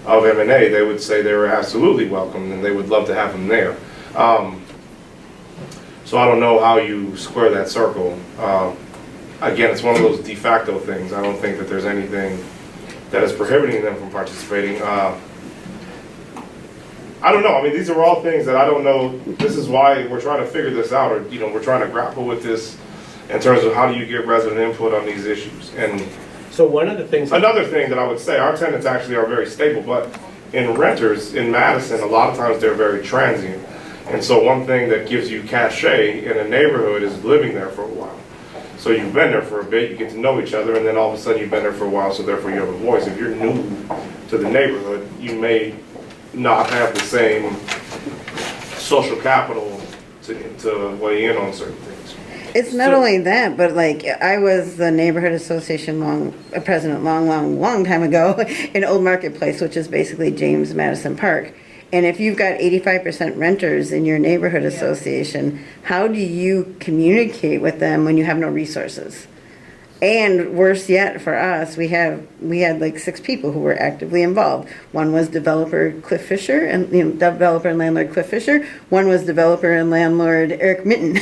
of M&A, they would say they were absolutely welcome and they would love to have them there. So I don't know how you square that circle. Again, it's one of those de facto things. I don't think that there's anything that is prohibiting them from participating. I don't know. I mean, these are all things that I don't know. This is why we're trying to figure this out, or, you know, we're trying to grapple with this in terms of how do you get resident input on these issues. And So one of the things... another thing that I would say, our tenants actually are very stable, but in renters in Madison, a lot of times they're very transient. And so one thing that gives you cachet in a neighborhood is living there for a while. So you've been there for a bit, you get to know each other, and then all of a sudden you've been there for a while, so therefore you have a voice. If you're new to the neighborhood, you may not have the same social capital to weigh in on certain things. It's not So- only that, but like, I was the neighborhood association president long time ago in Old Marketplace, which is basically James Madison Park. And if you've got 85% renters in your neighborhood Yeah. association, how do you communicate with them when you have no resources? And worse yet for us, we had like 6 people who were actively involved. One was developer Cliff Fisher and developer and landlord Cliff Fisher. One was developer and landlord Eric Mitten,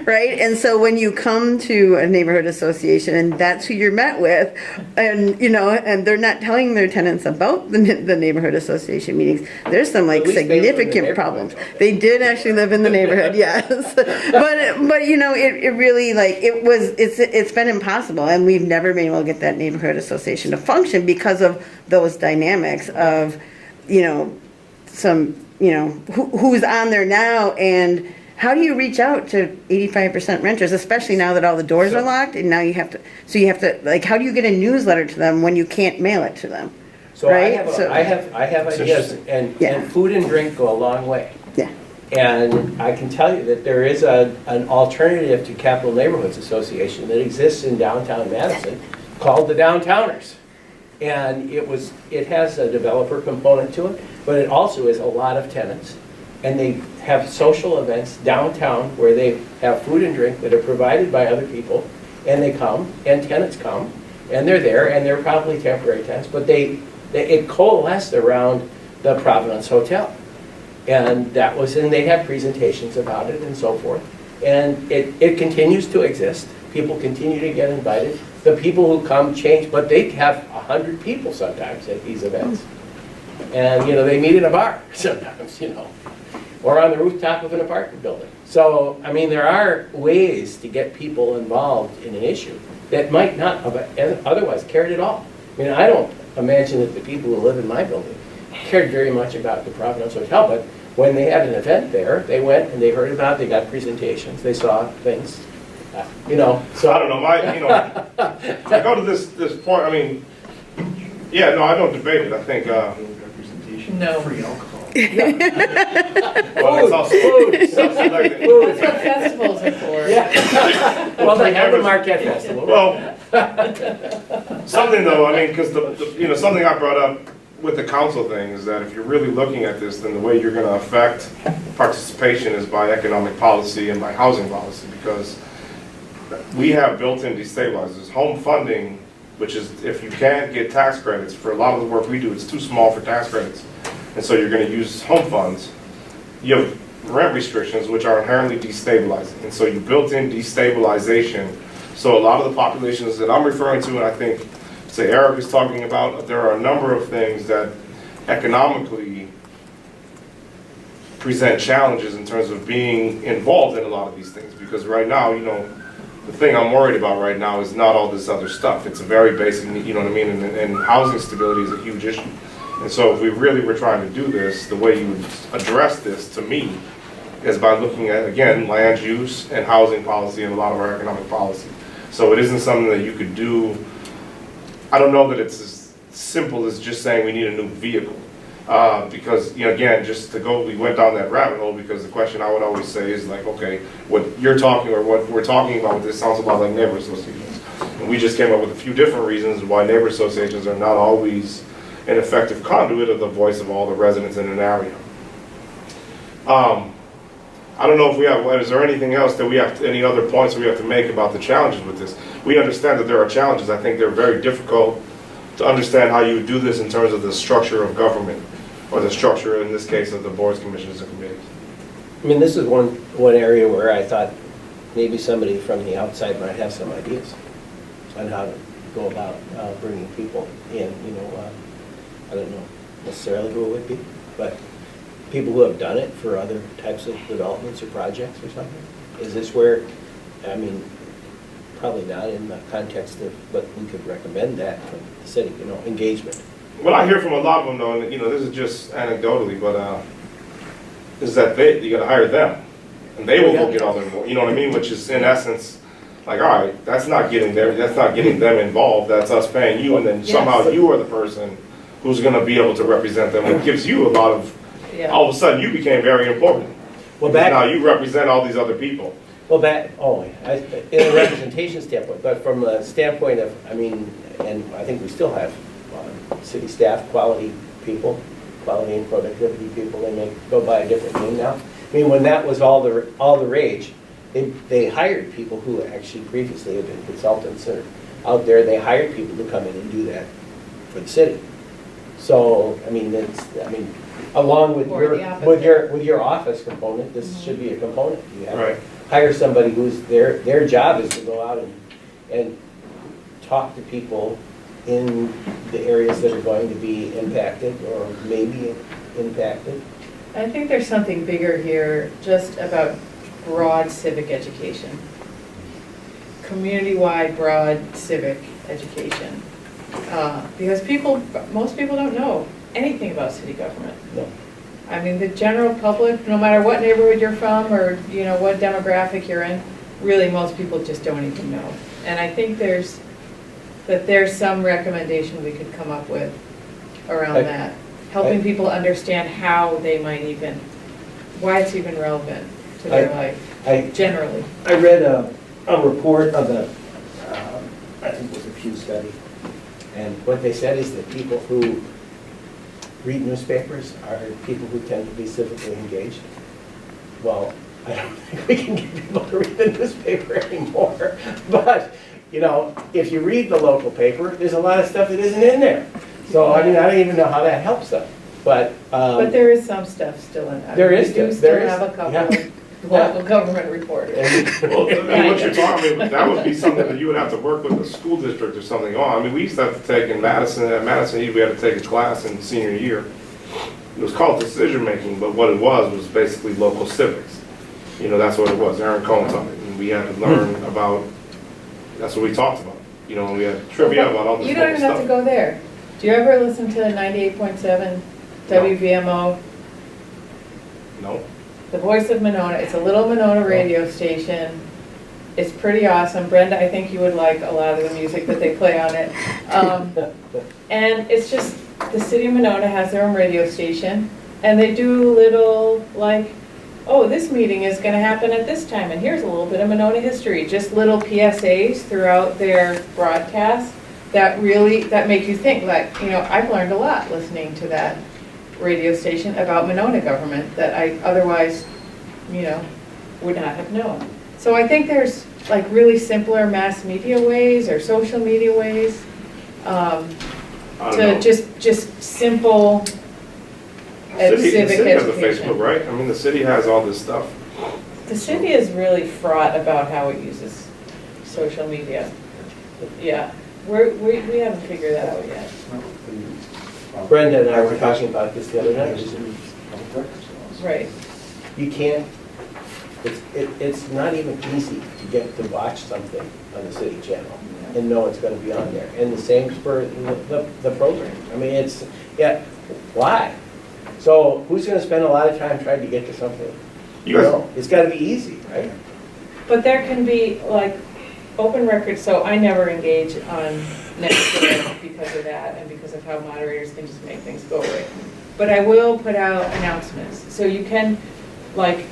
right? And so when you come to a neighborhood association and that's who you're met with, and and they're not telling their tenants about the neighborhood association meetings, there's some like At least they live in the significant neighborhood. problems. They did actually live in the neighborhood, yes. But it really it's been impossible, and we've never been able to get that neighborhood association to function because of those dynamics of, who's on there now, and how do you reach out to 85% renters, especially now that all the doors are locked, and now you have to like, how do you get a newsletter to them when you can't mail it to them? So I Right? have, So- I have It's ideas, interesting. Yeah. and food and drink go a long way. Yeah. And I can tell you that there is an alternative to Capital Neighborhoods Association that exists in downtown Madison called the Downtowners. And it has a developer component to it, but it also is a lot of tenants. And they have social events downtown where they have food and drink that are provided by other people. And they come, and tenants come, and they're there, and they're probably temporary tenants, but it coalesced around the Providence Hotel. And they had presentations about it and so forth. And it continues to exist. People continue to get invited. The people who come change, but they have 100 people sometimes at these events. And, they meet in a bar sometimes, or on the rooftop of an apartment building. So, I mean, there are ways to get people involved in an issue that might not have otherwise cared at all. I mean, I don't imagine that the people who live in my building cared very much about the Providence Hotel, but when they had an event there, they went and they heard about it, they got presentations, they saw things, So I don't know, I go to this point, I mean, yeah, no, I don't debate it, I think, No. Free alcohol. well, it's also Food. self-selected. That's what festivals are for. Yeah. Well, they have the Marquette Festival. Well, something though, I mean, because something I brought up with the council thing is that if you're really looking at this, then the way you're gonna affect participation is by economic policy and by housing policy, because we have built-in destabilizers. Home funding, which is, if you can't get tax credits, for a lot of the work we do, it's too small for tax credits. And so you're gonna use home funds. You have rent restrictions, which are inherently destabilizing. And so you built in destabilization. So a lot of the populations that I'm referring to, and I think, say Eric is talking about, there are a number of things that economically present challenges in terms of being involved in a lot of these things. Because right now, the thing I'm worried about right now is not all this other stuff. It's a very basic, you know what I mean? And housing stability is a huge issue. And so if we really were trying to do this, the way you would address this, to me, is by looking at, again, land use and housing policy and a lot of our economic policy. So it isn't something that you could do. I don't know that it's as simple as just saying we need a new vehicle. Because, again, we went down that rabbit hole, because the question I would always say is like, okay, what you're talking or what we're talking about with this sounds a lot like neighborhood associations. And we just came up with a few different reasons why neighborhood associations are not always an effective conduit of the voice of all the residents in an area. I don't know if is there anything else that any other points that we have to make about the challenges with this? We understand that there are challenges. I think they're very difficult to understand how you would do this in terms of the structure of government, or the structure, in this case, of the boards, commissions, and committees. I mean, this is one area where I thought maybe somebody from the outside might have some ideas on how to go about bringing people in, I don't know necessarily who it would be, but people who have done it for other types of developments or projects or something. Is this where, I mean, probably not in the context of, but we could recommend that from the city, engagement. What I hear from a lot of them, though, and this is just anecdotally, but is that you got to hire them, and they will go get all their, you know what I mean? Which is in essence, like, all right, that's not getting them involved. That's us paying you, and then somehow you are the person who's going to be able to represent them. It gives you a lot of. Yeah. All of a sudden, you became very important. Well, Because now you represent all these other people. Well, in a representation standpoint, but from a standpoint of, I mean, and I think we still have city staff, quality people, quality and productivity people, they may go by a different name now. I mean, when that was all the rage, they hired people who actually previously had been consultants or out there, they hired people to come in and do that for the city. So, I mean, along with Or the with your office component, this should be a component. You have Right. to hire somebody who's, their job is to go out and talk to people in the areas that are going to be impacted or maybe impacted. I think there's something bigger here, just about broad civic education. Community-wide, broad civic education. Because most people don't know anything about city government. No. I mean, the general public, no matter what neighborhood you're from or, what demographic you're in, really, most people just don't even know. And I think there's some recommendation we could come up with around that. Helping people understand how they might why it's even relevant to their life, generally. I read a report of I think it was a Pew study, and what they said is that people who read newspapers are people who tend to be civically engaged. Well, I don't think we can get people to read the newspaper anymore, but, if you read the local paper, there's a lot of stuff that isn't in there. So, I mean, I don't even know how that helps them, but. But there is some stuff still in it. There is We do stuff. still There is, have a couple yeah. of local government reporters. Well, I mean, what you're talking about, that would be something that you would have to work with the school district or something on. I mean, we used to have to take at Madison, we had to take a class in senior year. It was called decision making, but what it was basically local civics. That's what it was. Aaron Cohen taught it, and we had to learn about, that's what we talked about. We had trivia about all this You don't local even have to stuff. go there. Do you ever listen to 98.7 WVMO? No? The Voice of Monona. It's a little Monona radio station. It's pretty awesome. Brenda, I think you would like a lot of the music that they play on it. And it's just, the city of Monona has their own radio station, and they do little, oh, this meeting is gonna happen at this time, and here's a little bit of Monona history. Just little PSAs throughout their broadcast that make you think, I've learned a lot listening to that radio station about Monona government that I otherwise, would not have known. So I think there's really simpler mass media ways or social media ways I don't to know. just simple The civic city has a education. Facebook, right? I mean, the city has all this stuff. The city is really fraught about how it uses social media. Yeah, we haven't figured that out yet. Brenda and I were talking about this the other night. Right. You can't, it's not even easy to get to watch something on the city channel and know it's going to be on there. And the same for the program. I mean, why? So who's going to spend a lot of time trying to get to something? It's got to be easy, right? But there can be open records, so I never engage on Nextdoor because of that and because of how moderators can just make things go away. But I will put out announcements. So you can, I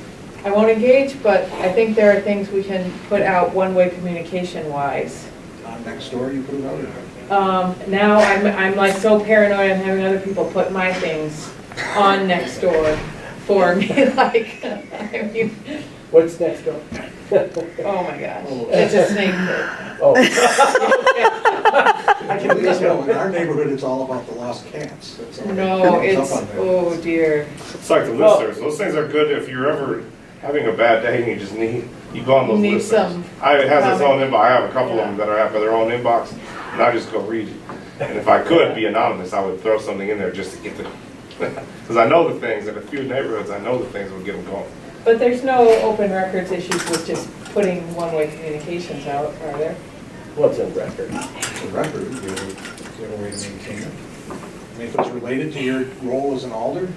won't engage, but I think there are things we can put out one-way communication-wise. On Nextdoor, you put it out? Now I'm so paranoid I'm having other people put my things on Nextdoor for me, I mean, What's next door? oh my gosh, it's a snake pit. Oh. I can in our neighborhood, it's all about the lost cats. That's all. No, It's it's, up on there. oh dear. It's like the listers. Those things are good if you're ever having a bad day and you go on those Need listers. some It has its own comment. inbox. I have a couple Yeah. of them that have their own inbox, and I just go read it. And if I could be anonymous, I would throw something in there just to get the, because I know the things, in a few neighborhoods, I know the things will get them going. But there's no open records issues with just putting one-way communications out, are there? What's a record? It's a record, you have a way to maintain it. I mean, if it's related to your role as an alder,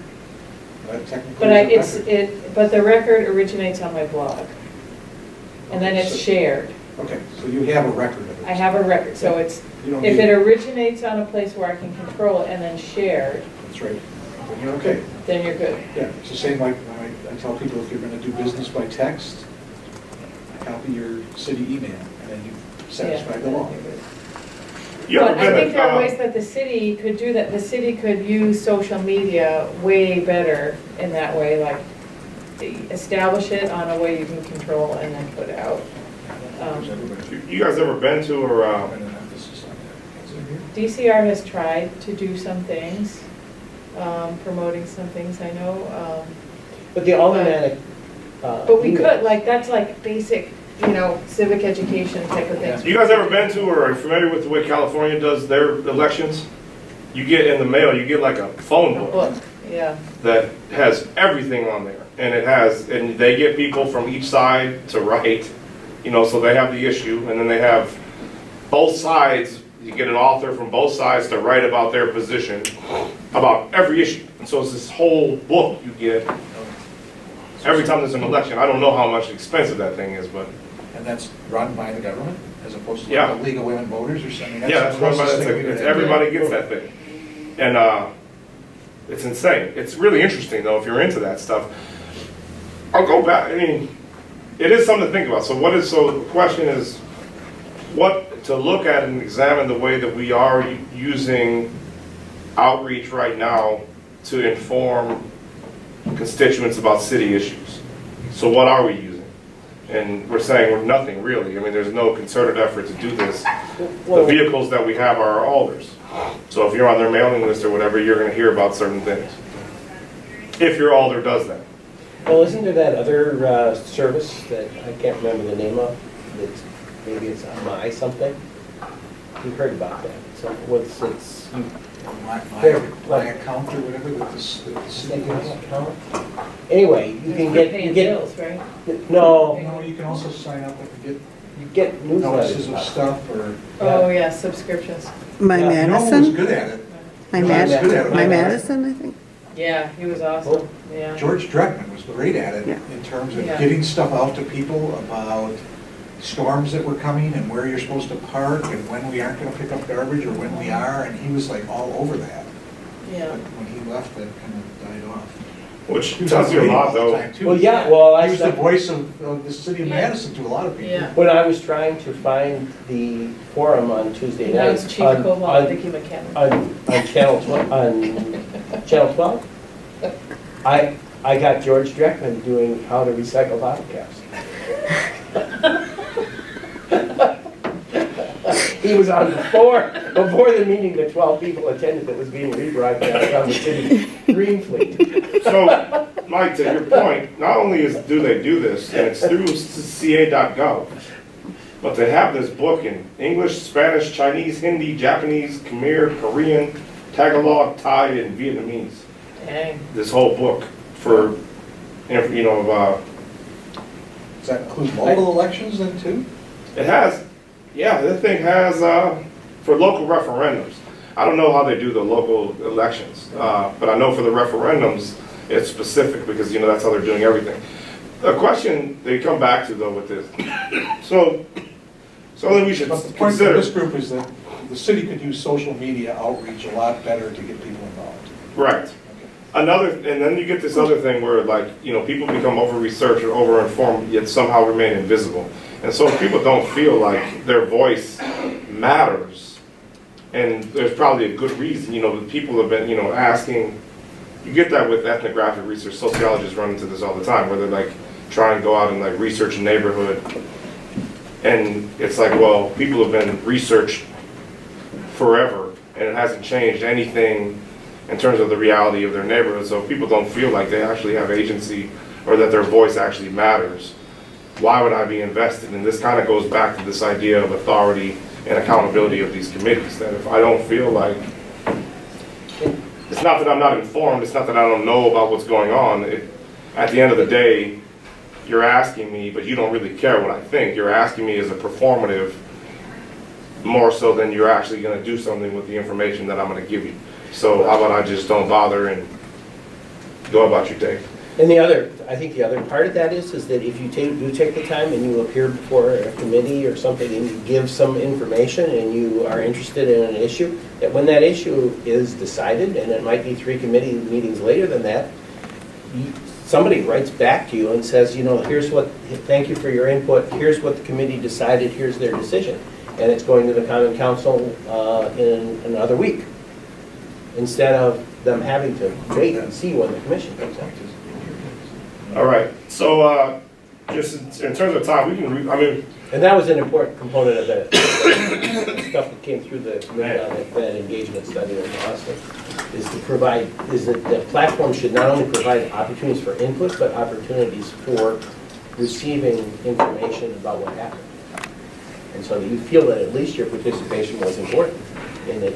that technically But is a record. but the record originates on my blog, and then it's So- shared. Okay, so you have a record of it. I have a record, so it's, You don't if need- it originates on a place where I can control it and then shared, That's right. Then you're okay. then you're good. Yeah, it's the same like when I tell people if you're going to do business by text, copy your city email, and then you satisfy the law. You But ever I been think there are at, ways that the city could do that. The city could use social media way better in that way, like establish it on a way you can control and then put it out. you guys ever been to or, Put an emphasis on that. DCR has tried to do some things, promoting some things, I know. But the automatic. But we could, emails- like, that's like basic, civic education type of things. you guys ever been to or are familiar with the way California does their elections? You get in the mail, you get like a phone A book book, yeah. that has everything on there. And they get people from each side to write, so they have the issue, and then they have both sides, you get an author from both sides to write about their position, about every issue. And so it's this whole book you get every time there's an election. I don't know how much expensive that thing is, but And that's run by the government, as opposed to Yeah. like the League of Women Voters or something? yeah, that's run by, the closest thing we could have. everybody gets that thing. And it's insane. It's really interesting though, if you're into that stuff. I'll go back, it is something to think about. So the question is, what to look at and examine the way that we are using outreach right now to inform constituents about city issues. So what are we using? And we're saying we're nothing really. There's no concerted effort to do this. The vehicles that we have are our alders. So if you're on their mailing list or whatever, you're going to hear about certain things. If your alder does that. Well, isn't there that other service that I can't remember the name of, that's, maybe it's My something? You heard about that. So My account or whatever that the city has. Anyway, you can We're get, paying you get, bills, right? no, No, you can also sign up and you get get notices newsletters. of stuff or. Oh, yeah, subscriptions. My Yeah. No one was Madison, good at it. my No one was good at it. Madison, I think. Yeah, he was awesome, yeah. George Dreckman was great at it Yeah. in terms of Yeah. getting stuff out to people about storms that were coming and where you're supposed to park and when we aren't gonna pick up garbage or when we are, and he was like all over that. Yeah. But when he left, that kind of died off. Which He was tells on you a radio lot all the though. time, too. Well, yeah, well, He was the voice of the city of Yeah. Madison to a lot of people. Yeah. when I was trying to find the forum on Tuesday That nights. was Chief Cobalt, Vicki McKenna. On Channel 12, I got George Dreckman doing how to recycle bottle caps. He was on before the meeting that 12 people attended that was being rebroadcast on the city green fleet. So, Mike, to your point, not only do they do this, and it's through ca.gov, but they have this book in English, Spanish, Chinese, Hindi, Japanese, Khmer, Korean, Tagalog, Thai, and Vietnamese. Dang. This whole book for, Does that include local elections then too? it has, yeah, this thing has, for local referendums. I don't know how they do the local elections, but I know for the referendums, it's specific because, that's how they're doing everything. The question they come back to though with this, so then we should But the point of consider, this group is that the city could use social media outreach a lot better to get people involved. right. And then you get this other thing where people become over-researched or over-informed, yet somehow remain invisible. And so people don't feel like their voice matters. And there's probably a good reason, the people have been, asking, you get that with ethnographic research, sociologists run into this all the time, where they're try and go out and research a neighborhood. And it's well, people have been researched forever, and it hasn't changed anything in terms of the reality of their neighborhood. So if people don't feel like they actually have agency or that their voice actually matters, why would I be invested? And this kind of goes back to this idea of authority and accountability of these committees, that if I don't feel like, it's not that I'm not informed, it's not that I don't know about what's going on. At the end of the day, you're asking me, but you don't really care what I think. You're asking me as a performative, more so than you're actually going to do something with the information that I'm going to give you. So how about I just don't bother and go about your day? And I think the other part of that is that if you do take the time and you appear before a committee or something and you give some information and you are interested in an issue, that when that issue is decided, and it might be 3 committee meetings later than that, somebody writes back to you and says, you know, here's what, thank you for your input, here's what the committee decided, here's their decision. And it's going to the common council in another week, instead of them having to wait and see when the commission comes out. All right, so, just in terms of time, we can, I mean, And that was an important component of the stuff that came through the committee on that engagement study in Austin, is to provide, is that the platform should not only provide opportunities for input, but opportunities for receiving information about what happened. And so that you feel that at least your participation was important, and that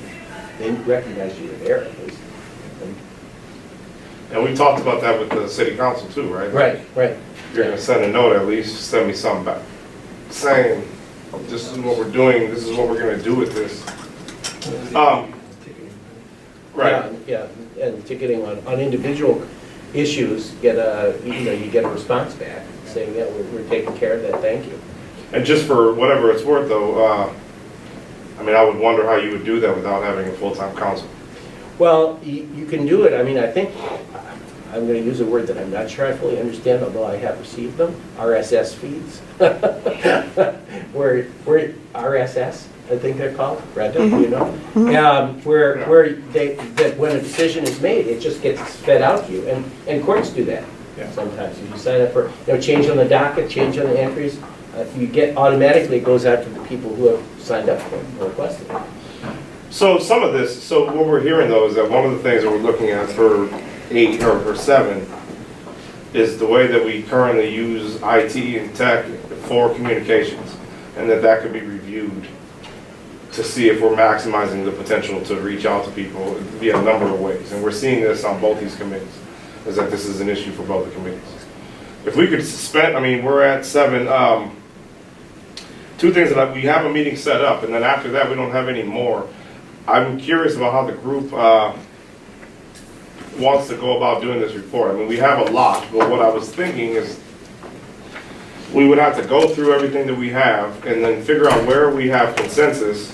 they recognized you were there at least. and we talked about that with the city council too, right? Right. You're gonna send a note, at least send me something back, saying, this is what we're doing, this is what we're gonna do with this. Right, Yeah, and ticketing on individual issues, you get a response back saying, yeah, we're taking care of that, thank you. and just for whatever it's worth though, I mean, I would wonder how you would do that without having a full-time council. Well, you can do it, I mean, I think, I'm gonna use a word that I'm not sure I fully understand, although I have received them, RSS feeds. Where RSS, I think they're called, Brenda, do you know? Where that when a decision is made, it just gets fed out to you, and courts do that Yeah. sometimes. If you sign up for, change on the docket, change on the entries, you get, automatically it goes out to the people who have signed up for it, or requested it. So some of this, so what we're hearing though is that one of the things that we're looking at for 8 or for 7 is the way that we currently use IT and tech for communications, and that could be reviewed to see if we're maximizing the potential to reach out to people via a number of ways. And we're seeing this on both these committees, is that this is an issue for both the committees. If we could suspend, I mean, we're at 7, 2 things that we have a meeting set up, and then after that, we don't have any more. I'm curious about how the group wants to go about doing this report. I mean, we have a lot, but what I was thinking is we would have to go through everything that we have and then figure out where we have consensus,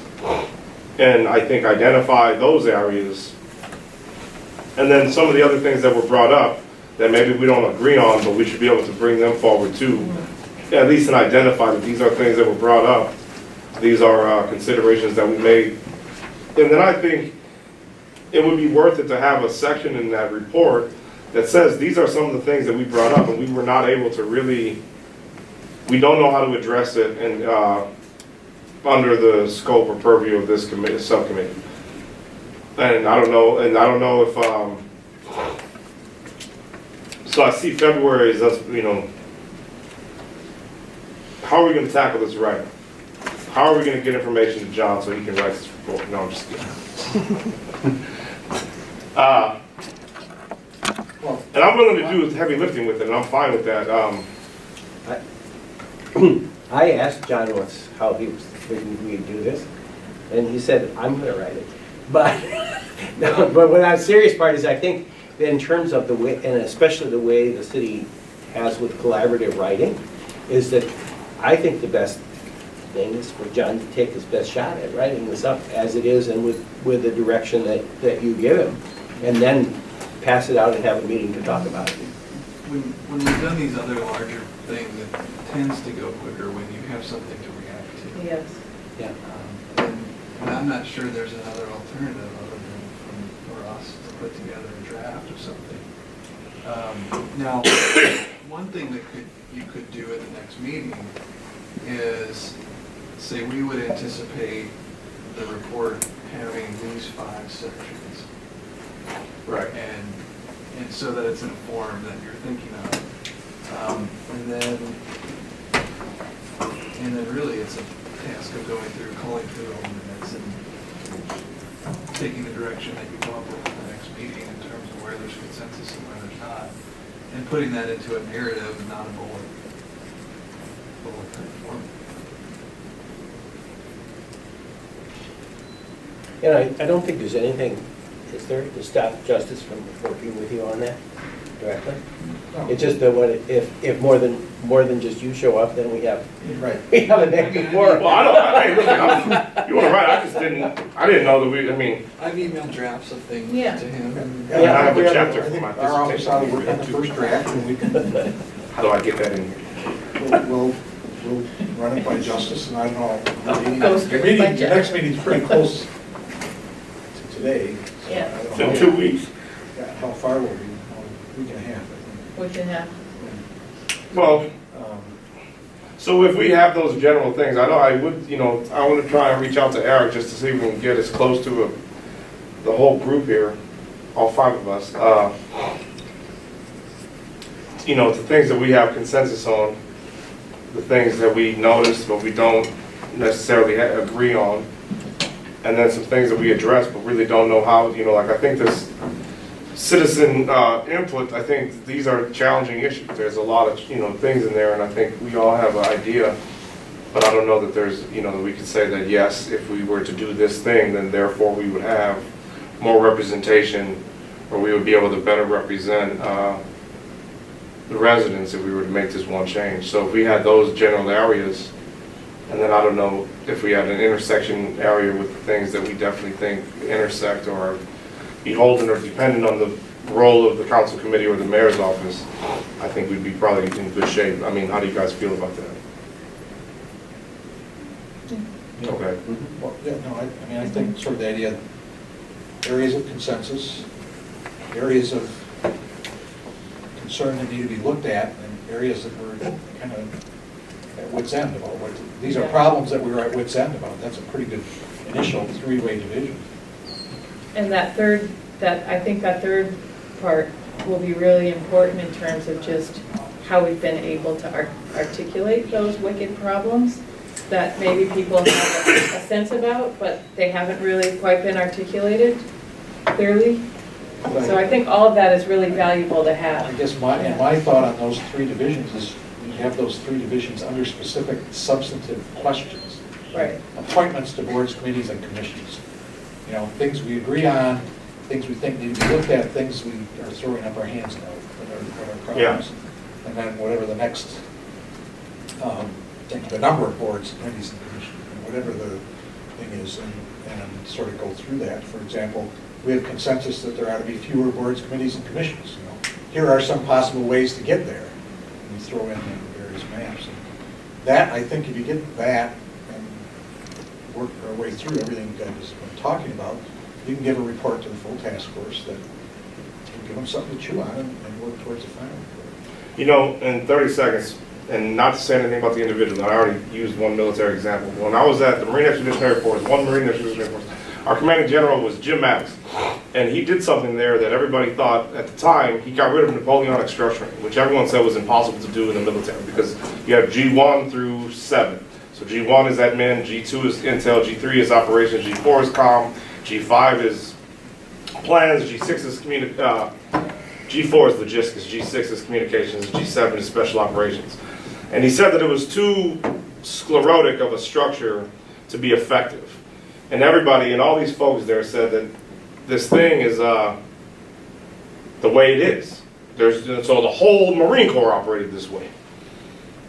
and I think identify those areas. And then some of the other things that were brought up that maybe we don't agree on, but we should be able to bring them forward too. At least and identify that these are things that were brought up. These are considerations that we made. And then I think it would be worth it to have a section in that report that says these are some of the things that we brought up and we were not able to really, we don't know how to address it and under the scope or purview of this subcommittee. And I don't know if, so I see February is us, how are we going to tackle this right? How are we going to get information to John so he can write this report? No, I'm just kidding. And I'm willing to do heavy lifting with it, and I'm fine with that. I asked John once how he was thinking we'd do this, and he said, I'm gonna write it. But, but what the serious part is, I think that in terms of the way, and especially the way the city has with collaborative writing, is that I think the best thing is for John to take his best shot at writing this up as it is and with the direction that you give him, and then pass it out and have a meeting to talk about it. When we've done these other larger things, it tends to go quicker when you have something to react to. Yes. Yeah. And I'm not sure there's another alternative other than for us to put together a draft of something. Now, one thing that you could do at the next meeting is say we would anticipate the report having these 5 sections. Right. And so that it's in a form that you're thinking of. And then really it's a task of going through, calling through all the minutes and taking the direction that you come up with in the next meeting in terms of where there's consensus and where there's not. And putting that into a narrative and not a bullet type form. I don't think there's anything, is there, to stop Justice from working with you on that directly? It's just that if more than just you show up, then we have Right. a negative more. Well, I don't, hey, listen, you want to write, I just didn't know that I mean, I've emailed drafts of things Yeah. to him. and- I have a Yeah, chapter I for think my our office ought to work on the presentation. first draft, and we can, how do I get that in here? we'll run it by justice, and I don't know. Go straight Your by meeting, your next meeting's pretty close to today. So Yeah. I don't It's know in 2 weeks. How far will we, a week and a half, I We can have, Well, think. so if we have those general things, I know I would, I want to try and reach out to Eric just to see if we can get as close to the whole group here, all 5 of us. The things that we have consensus on, the things that we notice but we don't necessarily agree on, and then some things that we address but really don't know how, like I think this citizen input, I think these are challenging issues. There's a lot of, things in there, and I think we all have an idea, but I don't know that there's, that we could say that yes, if we were to do this thing, then therefore we would have more representation, or we would be able to better represent the residents if we were to make this one change. So if we had those general areas, and then I don't know if we had an intersection area with the things that we definitely think intersect or beholden or dependent on the role of the council committee or the mayor's office, I think we'd be probably in good shape. I mean, how do you guys feel about that? Okay. Well, yeah, no, I mean, I think sort of the idea, areas of consensus, areas of concern that need to be looked at, and areas that we're kind of at wit's end about. These are Yeah. problems that we were at wit's end about. That's a pretty good initial 3-way division. and I think that third part will be really important in terms of just how we've been able to articulate those wicked problems that maybe people have a sense about, but they haven't really quite been articulated clearly. So I think all of that is really valuable to I have. guess my thought on those 3 divisions is you have those 3 divisions under specific substantive questions. Right. Appointments to boards, committees, and commissions. Things we agree on, things we think need to be looked at, things we are throwing up our hands about, what are problems. And then whatever the next, the number of boards, committees, and commissions, whatever the thing is, and sort of go through that. For example, we have consensus that there ought to be fewer boards, committees, and commissions. Here are some possible ways to get there. And we throw in the various maps. And that, I think, if you get that and work our way through everything you guys have been talking about, you can give a report to the full task force that will give them something to chew on and work towards a final report. In 30 seconds, and not to say anything about the individual, I already used one military example. When I was at the Marine Expeditionary Force, one Marine Expeditionary Force, our commanding general was Jim Maddox, and he did something there that everybody thought at the time, he got rid of Napoleonic structuring, which everyone said was impossible to do in the military because you have G1 through 7. So G1 is admin, G2 is intel, G3 is operations, G4 is comm, G5 is plans, G6 is G4 is logistics, G6 is communications, G7 is special operations. And he said that it was too sclerotic of a structure to be effective. And everybody, and all these folks there said that this thing is the way it is. So the whole Marine Corps operated this way.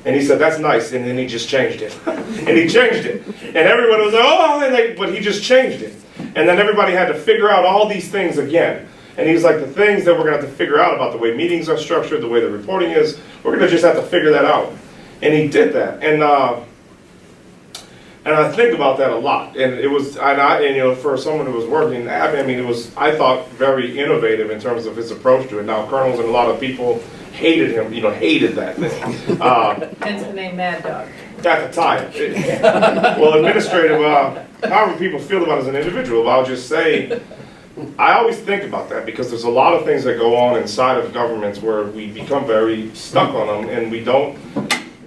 And he said, that's nice, and then he just changed it. And he changed it. And everybody was like, oh, but he just changed it. And then everybody had to figure out all these things again. And he's like, the things that we're going to have to figure out about the way meetings are structured, the way the reporting is, we're going to just have to figure that out. And he did that. And I think about that a lot. And it was, for someone who was working, it was, I thought, very innovative in terms of his approach to it. Now, colonels and a lot of people hated him, hated that thing. Hence the name Mad Dog. At the time. Well, administrative, however people feel about it as an individual, I'll just say, I always think about that because there's a lot of things that go on inside of governments where we become very stuck on them and we don't.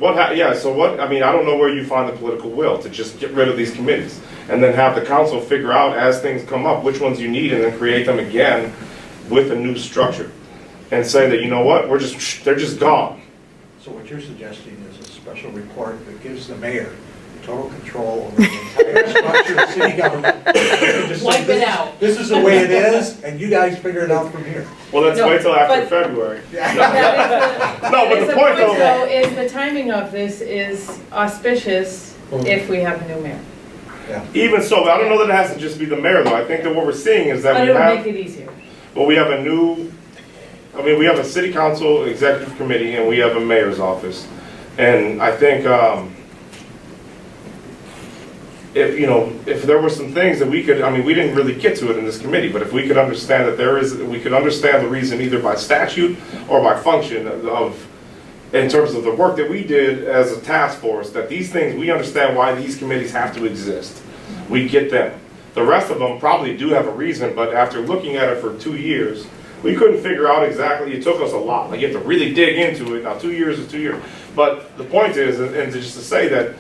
I don't know where you find the political will to just get rid of these committees and then have the council figure out as things come up which ones you need and then create them again with a new structure and say that, you know what, they're just gone. So what you're suggesting is a special report that gives the mayor total control over the entire structure of city government. Just say, Wipe it out. This is the way it is, and you guys figure it out from here. Well, let's No, wait till after but- February. That but is the point though- is the timing of this is auspicious if we have a new mayor. Yeah. Even so, I don't know that it has to just be the mayor though. I think that what we're seeing is that But we it'll have. make it easier. Well, we have we have a city council executive committee and we have a mayor's office. And I think, if there were some things that we could, we didn't really get to it in this committee, but if we could understand that we could understand the reason either by statute or by function in terms of the work that we did as a task force, that these things, we understand why these committees have to exist. We get them. The rest of them probably do have a reason, but after looking at it for 2 years, we couldn't figure out exactly. It took us a lot. Like, you have to really dig into it. Now, 2 years is 2 years. But the point is, and just to say that,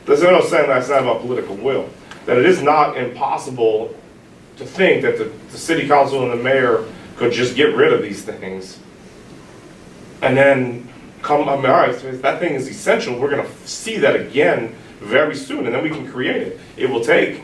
there's no saying that's not about political will, that it is not impossible to think that the city council and the mayor could just get rid of these things. And then all right, so if that thing is essential, we're going to see that again very soon, and then we can create it. It will take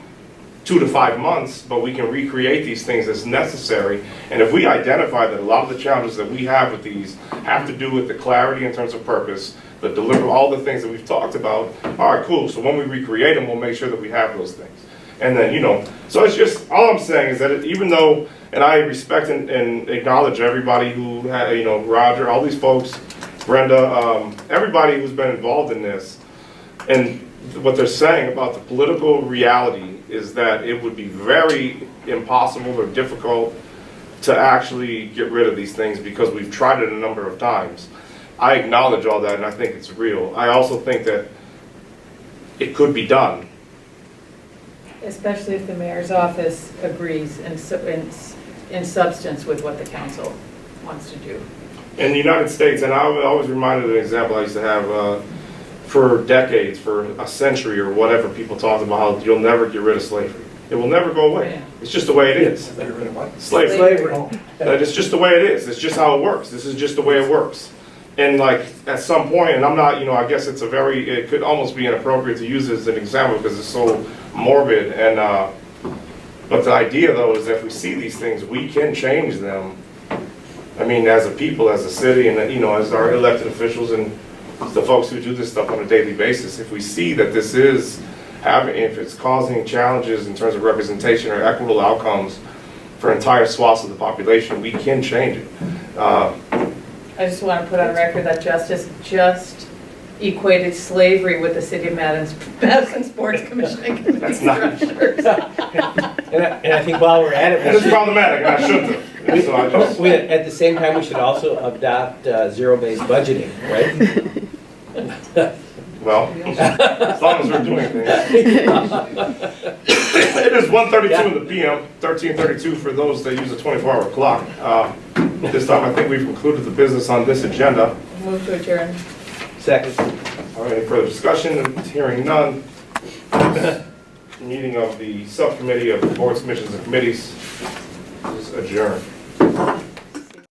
2 to 5 months, but we can recreate these things as necessary. And if we identify that a lot of the challenges that we have with these have to do with the clarity in terms of purpose, the deliver, all the things that we've talked about, all right, cool. So when we recreate them, we'll make sure that we have those things. And then, so it's just, all I'm saying is that even though, and I respect and acknowledge everybody who had, Roger, all these folks, Brenda, everybody who's been involved in this, and what they're saying about the political reality is that it would be very impossible or difficult to actually get rid of these things because we've tried it a number of times. I acknowledge all that and I think it's real. I also think that it could be done. Especially if the mayor's office agrees in substance with what the council wants to do. In the United States, and I always reminded an example I used to have for decades, for a century or whatever, people talked about how you'll never get rid of slavery. It will never go away. Yeah. It's just the way it is. Get rid of what? Slavery. It's just the way it is. It's just how it works. This is just the way it works. And like at some point, and I'm not, I guess it could almost be inappropriate to use it as an example because it's so morbid. And but the idea though is that if we see these things, we can change them. As a people, as a city, and as our elected officials and the folks who do this stuff on a daily basis, if we see that this is if it's causing challenges in terms of representation or equitable outcomes for entire swaths of the population, we can change it. I just want to put on record that Justice just equated slavery with the City of Madison Sports Commissioning Committee That's not- structures. And I think while we're at it, That is problematic, and I shouldn't have. And so I just, at the same time, we should also adopt zero-based budgeting, right? well, as long as we're doing things. It is 1:32 in the PM, 13:32 for those that use a 24-hour clock. This time, I think we've concluded the business on this agenda. Move to adjourn. Second. All right, any further discussion? Hearing none. Meeting of the subcommittee of the boards, commissions, and committees is adjourned.